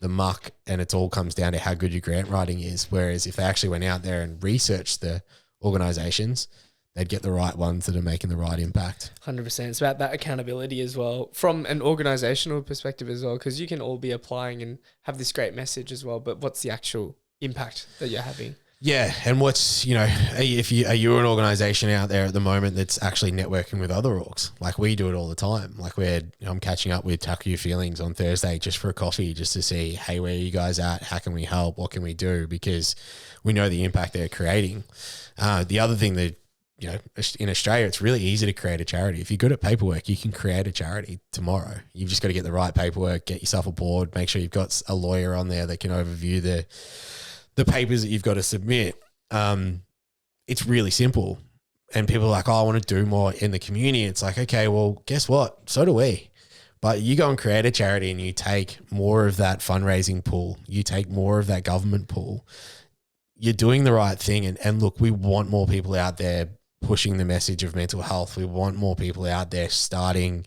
the muck, and it all comes down to how good your grant writing is. Whereas if they actually went out there and researched the organisations, they'd get the right ones that are making the right impact. 100%. It's about that accountability as well from an organizational perspective as well, because you can all be applying and have this great message as well, but what's the actual impact that you're having? Yeah. And what's, are you an organization out there at the moment that's actually networking with other orgs? Like we do it all the time. Like I'm catching up with Tuck Your Feelings on Thursday just for a coffee, just to see, hey, where are you guys at? How can we help? What can we do? Because we know the impact they're creating. The other thing that, in Australia, it's really easy to create a charity. If you're good at paperwork, you can create a charity tomorrow. You've just got to get the right paperwork, get yourself a board, make sure you've got a lawyer on there that can overview the papers that you've got to submit. It's really simple. And people are like, oh, I want to do more in the community. It's like, okay, well, guess what? So do we. But you go and create a charity and you take more of that fundraising pool. You take more of that government pool. You're doing the right thing. And look, we want more people out there pushing the message of mental health. We want more people out there starting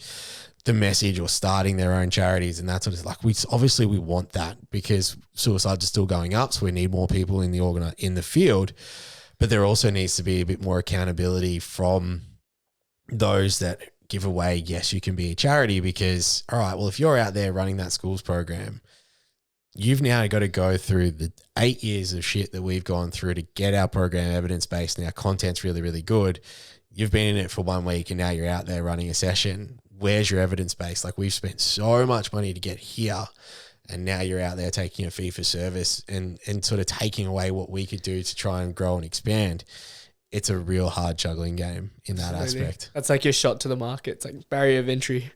the message or starting their own charities, and that's what it's like. We want that because suicides are still going up, so we need more people in the field. But there also needs to be a bit more accountability from those that give away, yes, you can be a charity, because all right, well, if you're out there running that schools program, you've now got to go through the 8 years of shit that we've gone through to get our program evidence-based and our content's really, really good. You've been in it for 1 week and now you're out there running a session. Where's your evidence-based? Like, we've spent so much money to get here, and now you're out there taking a fee for service and sort of taking away what we could do to try and grow and expand. It's a real hard juggling game in that aspect. That's like your shot to the market. It's like barrier of entry.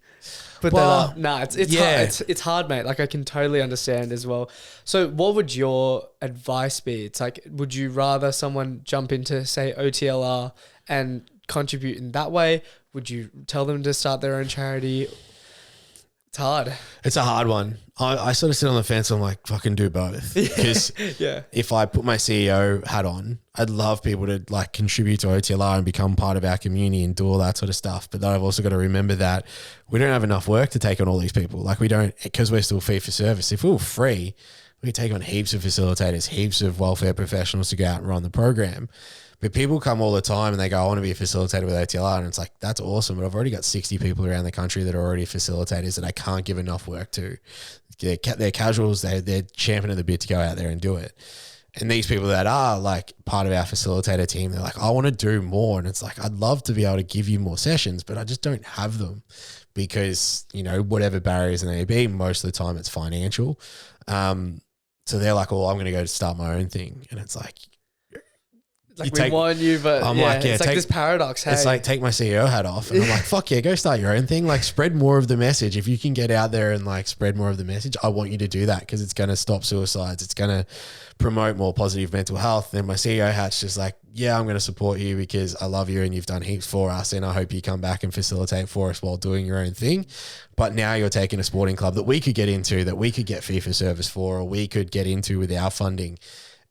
But hard. It's hard, mate. Like, I can totally understand as well. So what would your advice be? It's like, would you rather someone jump into, say, OTLR and contribute in that way? Would you tell them to start their own charity? It's hard. It's a hard one. I sort of sit on the fence. I'm like, fucking do both. Because if I put my CEO hat on, I'd love people to like contribute to OTLR and become part of our community and do all that sort of stuff. But then I've also got to remember that we don't have enough work to take on all these people. Like, we don't, because we're still fee for service. If we were free, we could take on heaps of facilitators, heaps of welfare professionals to go out and run the program. But people come all the time and they go, I want to be a facilitator with OTLR. And it's like, that's awesome. But I've already got 60 people around the country that are already facilitators that I can't give enough work to. They're casuals. They're championing the bit to go out there and do it. And these people that are like part of our facilitator team, they're like, I want to do more. And it's like, I'd love to be able to give you more sessions, but I just don't have them because, whatever barriers there may be, most of the time it's financial. So they're like, oh, I'm going to go start my own thing. And it's like Like we want you, but I'm yeah, like, yeah, it's like this paradox. Hey? It's like, take my CEO hat off. And I'm like, fuck yeah, go start your own thing. Like spread more of the message. If you can get out there and like spread more of the message, I want you to do that because it's going to stop suicides. It's going to promote more positive mental health. Then my CEO hat's just like, yeah, I'm going to support you because I love you and you've done heaps for us. And I hope you come back and facilitate for us while doing your own thing. But now you're taking a sporting club that we could get into, that we could get fee for service for, or we could get into with our funding.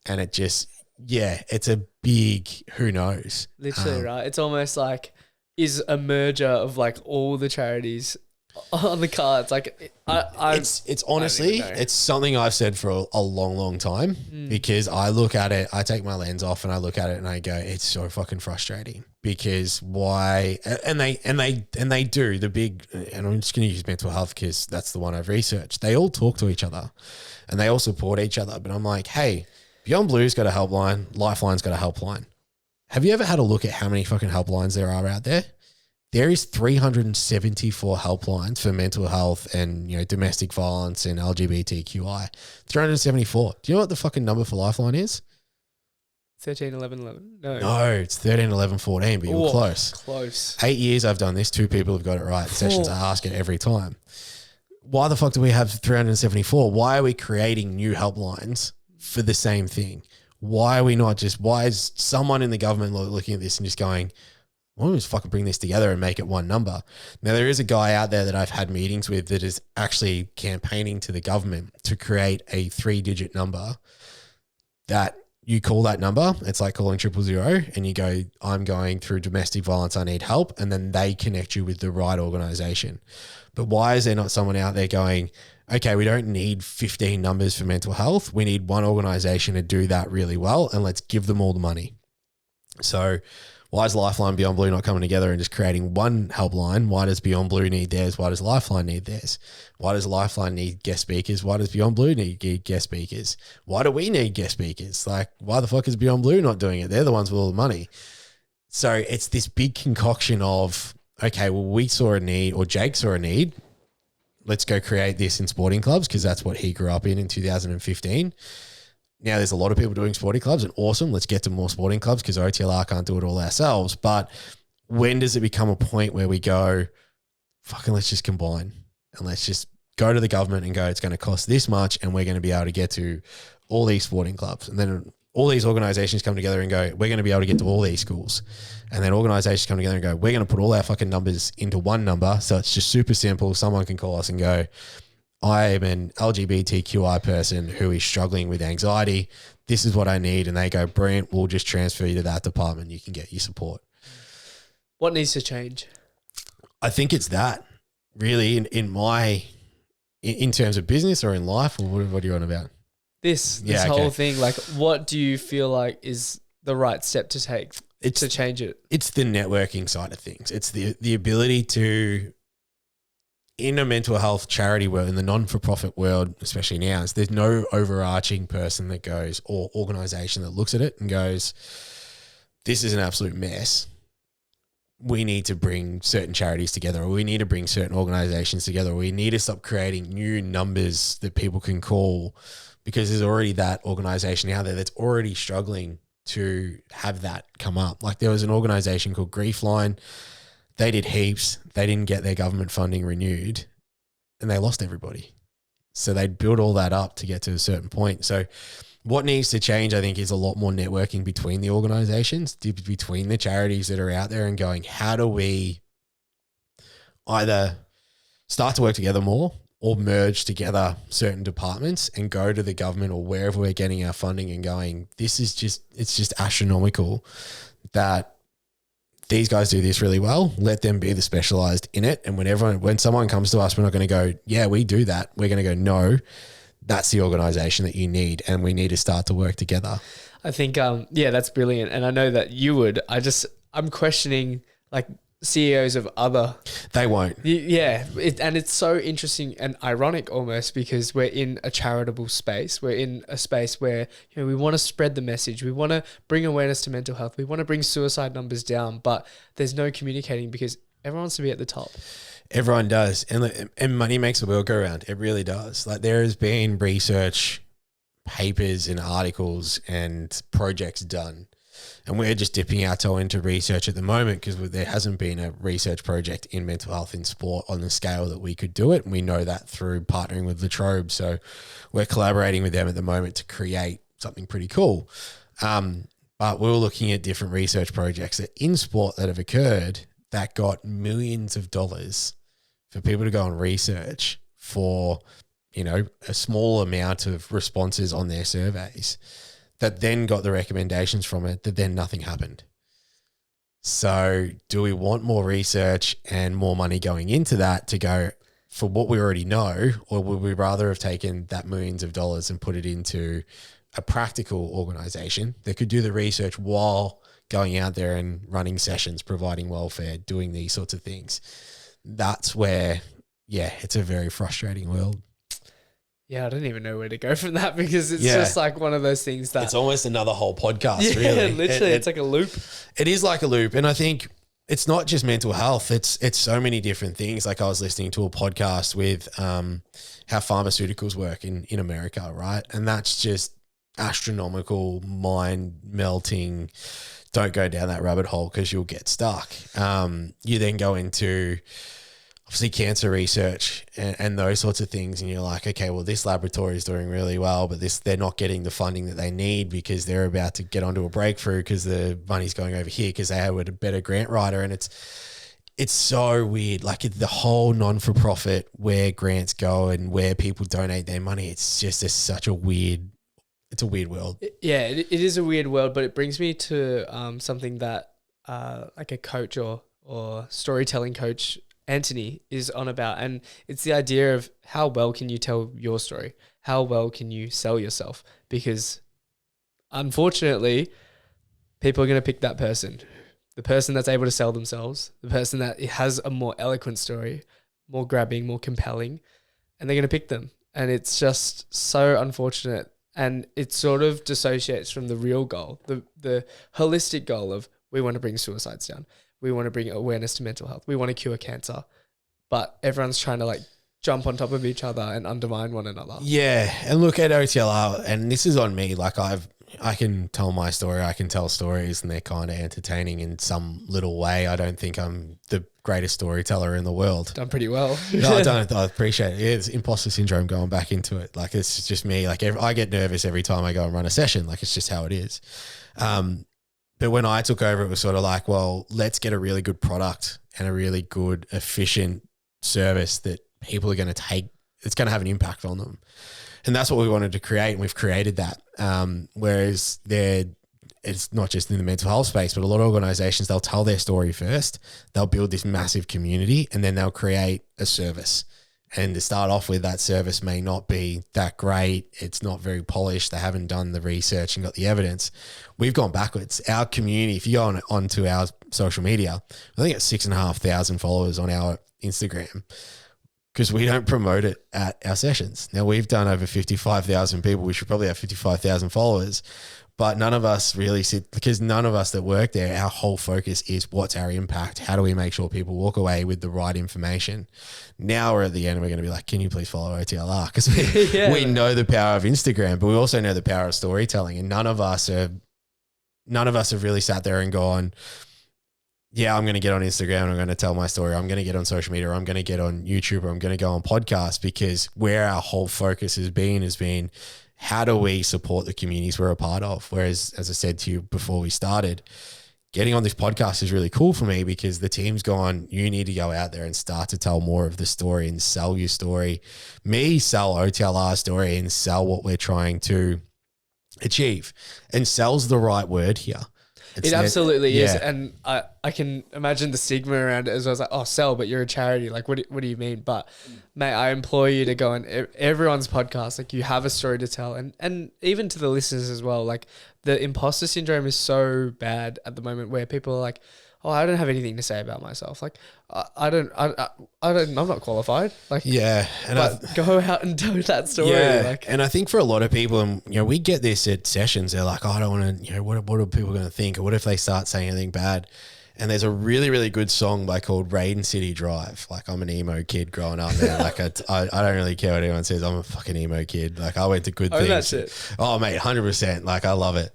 And it just, yeah, it's a big who knows. Literally, right? It's almost like is a merger of like all the charities on the cards. Like it's honestly, it's something I've said for a long, long time because I look at it, I take my lens off and I look at it and I go, it's so fucking frustrating because why? And they do the big, and I'm just going to use mental health because that's the one I've researched. They all talk to each other and they all support each other. But I'm like, hey, Beyond Blue's got a helpline. Lifeline's got a helpline. Have you ever had a look at how many fucking helplines there are out there? There is 374 helplines for mental health and, you know, domestic violence and LGBTQI. 374. Do you know what the fucking number for Lifeline is? 13, 11, 11. No, it's 13, 11, 14, but you were close. Close. 8 years I've done this. 2 people have got it right. Sessions I ask it every time. Why the fuck do we have 374? Why are we creating new helplines for the same thing? Why are we not just, why is someone in the government looking at this and just going, why don't we just fucking bring this together and make it one number? Now, there is a guy out there that I've had meetings with that is actually campaigning to the government to create a 3-digit number that you call that number. It's like calling 000 and you go, I'm going through domestic violence, I need help. And then they connect you with the right organization. But why is there not someone out there going, okay, we don't need 15 numbers for mental health. We need one organization to do that really well, and let's give them all the money. So why is Lifeline, Beyond Blue not coming together and just creating one helpline? Why does Beyond Blue need theirs? Why does Lifeline need theirs? Why does Lifeline need guest speakers? Why does Beyond Blue need guest speakers? Why do we need guest speakers? Like, why the fuck is Beyond Blue not doing it? They're the ones with all the money. So it's this big concoction of, okay, well, we saw a need, or Jake saw a need. Let's go create this in sporting clubs because that's what he grew up in 2015. Now there's a lot of people doing sporting clubs and awesome. Let's get to more sporting clubs because OTLR can't do it all ourselves. But when does it become a point where we go, fucking let's just combine and let's just go to the government and go, it's going to cost this much and we're going to be able to get to all these sporting clubs. And then all these organizations come together and go, we're going to be able to get to all these schools. And then organizations come together and go, we're going to put all our fucking numbers into one number. So it's just super simple. Someone can call us and go, I am an LGBTQI person who is struggling with anxiety. This is what I need. And they go, brilliant, we'll just transfer you to that department. You can get your support. What needs to change? I think it's that really in terms of business or in life, or what are you on about? This whole thing, like what do you feel like is the right step to take to change it? It's the networking side of things. It's the ability to, in a mental health charity world, in the non-for-profit world, especially now, there's no overarching person that goes, or organization that looks at it and goes, this is an absolute mess. We need to bring certain charities together, or we need to bring certain organizations together, or we need to stop creating new numbers that people can call, because there's already that organization out there that's already struggling to have that come up. Like there was an organization called Griefline. They did heaps. They didn't get their government funding renewed and they lost everybody. So they'd built all that up to get to a certain point. So what needs to change, I think, is a lot more networking between the organizations, between the charities that are out there, and going, how do we either start to work together more or merge together certain departments and go to the government or wherever we're getting our funding and going, it's just astronomical that these guys do this really well. Let them be the specialized in it. And when someone comes to us, we're not going to go, yeah, we do that. We're going to go, no, that's the organization that you need. And we need to start to work together. I think, that's brilliant. And I know that you would. I'm questioning like CEOs of other. They won't. Yeah. And it's so interesting and ironic almost, because we're in a charitable space. We're in a space where, we want to spread the message. We want to bring awareness to mental health. We want to bring suicide numbers down, but there's no communicating because everyone wants to be at the top. Everyone does. And money makes the world go round. It really does. Like there has been research papers and articles and projects done And we're just dipping our toe into research at the moment because there hasn't been a research project in mental health in sport on the scale that we could do it. And we know that through partnering with Latrobe. So we're collaborating with them at the moment to create something pretty cool. But we're looking at different research projects that in sport that have occurred that got millions of dollars for people to go and research for, you know, a small amount of responses on their surveys that then got the recommendations from it that then nothing happened. So do we want more research and more money going into that to go for what we already know, or would we rather have taken that millions of dollars and put it into a practical organization that could do the research while going out there and running sessions, providing welfare, doing these sorts of things? That's where, yeah, it's a very frustrating world. Yeah, I don't even know where to go from that because it's just like one of those things that... It's almost another whole podcast, really. Literally, it's like a loop. It is like a loop. And I think it's not just mental health. It's so many different things. Like I was listening to a podcast with how pharmaceuticals work in America, right? And that's just astronomical, mind-melting. Don't go down that rabbit hole because you'll get stuck. You then go into... obviously cancer research and those sorts of things. And you're like, okay, well, this laboratory is doing really well, but they're not getting the funding that they need because they're about to get onto a breakthrough because the money's going over here because they have a better grant writer. And it's so weird. Like the whole non-for-profit, where grants go and where people donate their money. It's just it's a weird world. Yeah, it is a weird world, but it brings me to something that like a coach or storytelling coach, Anthony, is on about, and it's the idea of how well can you tell your story? How well can you sell yourself? Because unfortunately, people are going to pick that person, the person that's able to sell themselves, the person that has a more eloquent story, more grabbing, more compelling, and they're going to pick them. And it's just so unfortunate. And it sort of dissociates from the real goal, the holistic goal of we want to bring suicides down. We want to bring awareness to mental health. We want to cure cancer. But everyone's trying to like jump on top of each other and undermine one another. Yeah. And look at OTLR, and this is on me. Like I can tell my story. I can tell stories and they're kind of entertaining in some little way. I don't think I'm the greatest storyteller in the world. Done pretty well. No, I don't. I appreciate it. It's imposter syndrome going back into it. Like it's just me. Like I get nervous every time I go and run a session. Like it's just how it is. But when I took over, it was sort of like, well, let's get a really good product and a really good, efficient service that people are going to take. It's going to have an impact on them. And that's what we wanted to create. And we've created that. Whereas it's not just in the mental health space, but a lot of organizations, they'll tell their story first. They'll build this massive community and then they'll create a service. And to start off with, that service may not be that great. It's not very polished. They haven't done the research and got the evidence. We've gone backwards. Our community, if you go onto our social media, I think it's 6,500 followers on our Instagram because we don't promote it at our sessions. Now, we've done over 55,000 people. We should probably have 55,000 followers. But none of us really because none of us that work there, our whole focus is what's our impact? How do we make sure people walk away with the right information? Now we're at the end and we're going to be like, can you please follow OTLR? Because we know the power of Instagram, but we also know the power of storytelling. And none of us have really sat there and gone, yeah, I'm going to get on Instagram and I'm going to tell my story. I'm going to get on social media, or I'm going to get on YouTube, or I'm going to go on podcasts, because where our whole focus has been how do we support the communities we're a part of? Whereas, as I said to you before we started, getting on this podcast is really cool for me because the team's gone, you need to go out there and start to tell more of the story and sell your story. Me, sell OTLR story and sell what we're trying to achieve. And sell's the right word here. It absolutely is. And I can imagine the stigma around it as well. As like, oh, sell, but you're a charity. Like, what do you mean? But mate, I implore you to go on everyone's podcast. Like, you have a story to tell. And even to the listeners as well, like the imposter syndrome is so bad at the moment where people are like, oh, I don't have anything to say about myself. Like, I'm not qualified. Like, yeah. But go out and tell that story. Yeah. Like, and I think for a lot of people, and we get this at sessions, they're like, oh, I don't want to, what are people going to think? Or what if they start saying anything bad? And there's a really, really good song called Rain City Drive. Like, I'm an emo kid growing up, man. Like, I don't really care what anyone says. I'm a fucking emo kid. Like, I went to good things. That's it. Oh, mate, 100%. Like, I love it.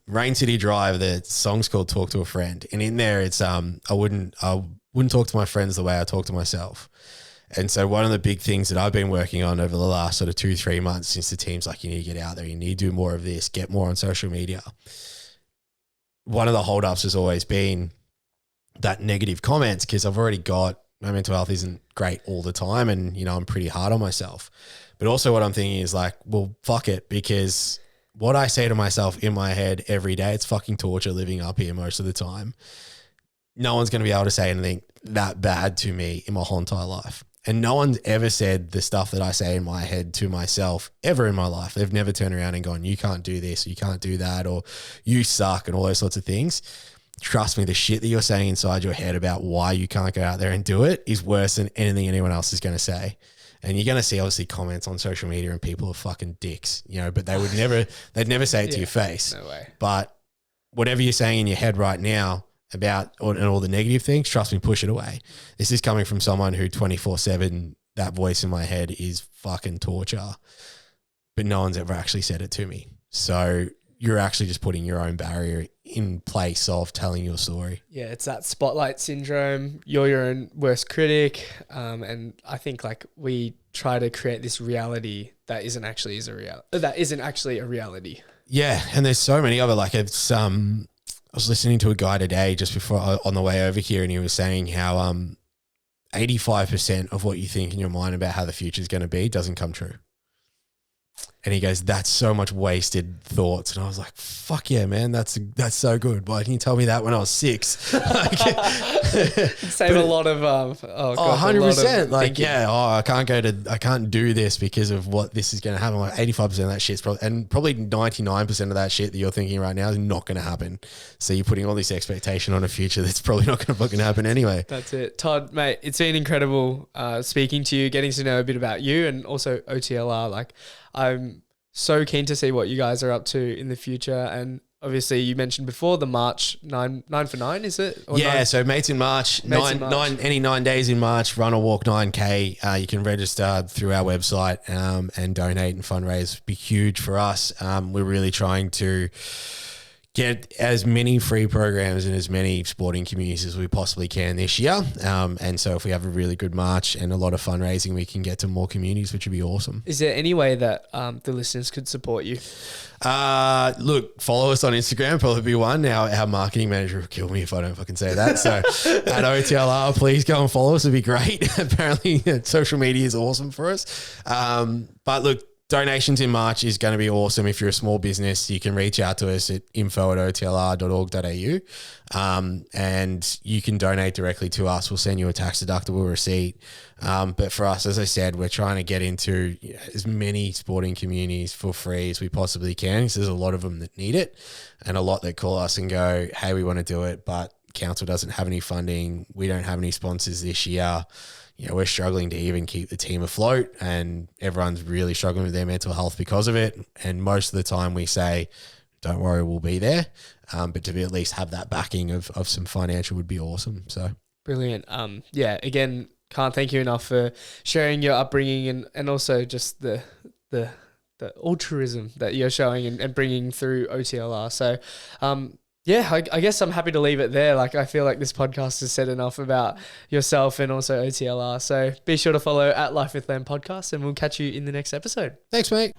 Rain City Drive, the song's called Talk to a Friend. And in there, it's I wouldn't talk to my friends the way I talk to myself. And so one of the big things that I've been working on over the last sort of 2-3 months, since the team's like, you need to get out there, you need to do more of this, get more on social media. One of the holdups has always been that negative comments, because I've already got, my mental health isn't great all the time, and, you know, I'm pretty hard on myself. But also what I'm thinking is like, well, fuck it, because what I say to myself in my head every day, it's fucking torture living up here most of the time. No one's going to be able to say anything that bad to me in my whole entire life. And no one's ever said the stuff that I say in my head to myself ever in my life. They've never turned around and gone, you can't do this, or you can't do that, or you suck, and all those sorts of things. Trust me, the shit that you're saying inside your head about why you can't go out there and do it is worse than anything anyone else is going to say. And you're going to see obviously comments on social media and people are fucking dicks, you know, but they'd never say it to your face. No way. But whatever you're saying in your head right now about and all the negative things, trust me, push it away. This is coming from someone who 24/7, that voice in my head is fucking torture, but no one's ever actually said it to me. So you're actually just putting your own barrier in place of telling your story. Yeah, it's that spotlight syndrome. You're your own worst critic. And I think like we try to create this reality that isn't actually a reality. Yeah. And there's so many of it. Like it's, I was listening to a guy today just before on the way over here, and he was saying how 85% of what you think in your mind about how the future is going to be doesn't come true. And he goes, that's so much wasted thoughts. And I was like, fuck yeah, man, that's so good. Why didn't you tell me that when I was 6? Save a lot of 100%. Like, yeah, I can't do this because of what this is going to happen. Like 85% of that shit's probably 99% of that shit that you're thinking right now is not going to happen. So you're putting all this expectation on a future that's probably not going to fucking happen anyway. That's it. Todd, mate, it's been incredible speaking to you, getting to know a bit about you and also OTLR. Like, I'm so keen to see what you guys are up to in the future. And obviously you mentioned before the March 9 for 9, is it? Or yeah. 9? So Mates in March, any 9 days in March, run or walk 9K. You can register through our website and donate and fundraise. It'd be huge for us. We're really trying to get as many free programs and as many sporting communities as we possibly can this year. And so if we have a really good March and a lot of fundraising, we can get to more communities, which would be awesome. Is there any way that the listeners could support you? Look, follow us on Instagram, probably be one. Now our marketing manager will kill me if I don't fucking say that. So at OTLR, please go and follow us. It'd be great. Apparently social media is awesome for us. But look, donations in March is going to be awesome. If you're a small business, you can reach out to us at info@otlr.org.au and you can donate directly to us. We'll send you a tax deductible receipt. But for us, as I said, we're trying to get into as many sporting communities for free as we possibly can, because there's a lot of them that need it and a lot that call us and go, hey, we want to do it, but council doesn't have any funding. We don't have any sponsors this year. You know, we're struggling to even keep the team afloat, and everyone's really struggling with their mental health because of it. And most of the time we say, don't worry, we'll be there. But to be at least have that backing of some financial would be awesome. So brilliant. Yeah, again, can't thank you enough for sharing your upbringing and also just the altruism that you're showing and bringing through OTLR. So, yeah, I guess I'm happy to leave it there. Like, I feel like this podcast has said enough about yourself and also OTLR. So be sure to follow @Life with Lam podcast, and we'll catch you in the next episode. Thanks, mate.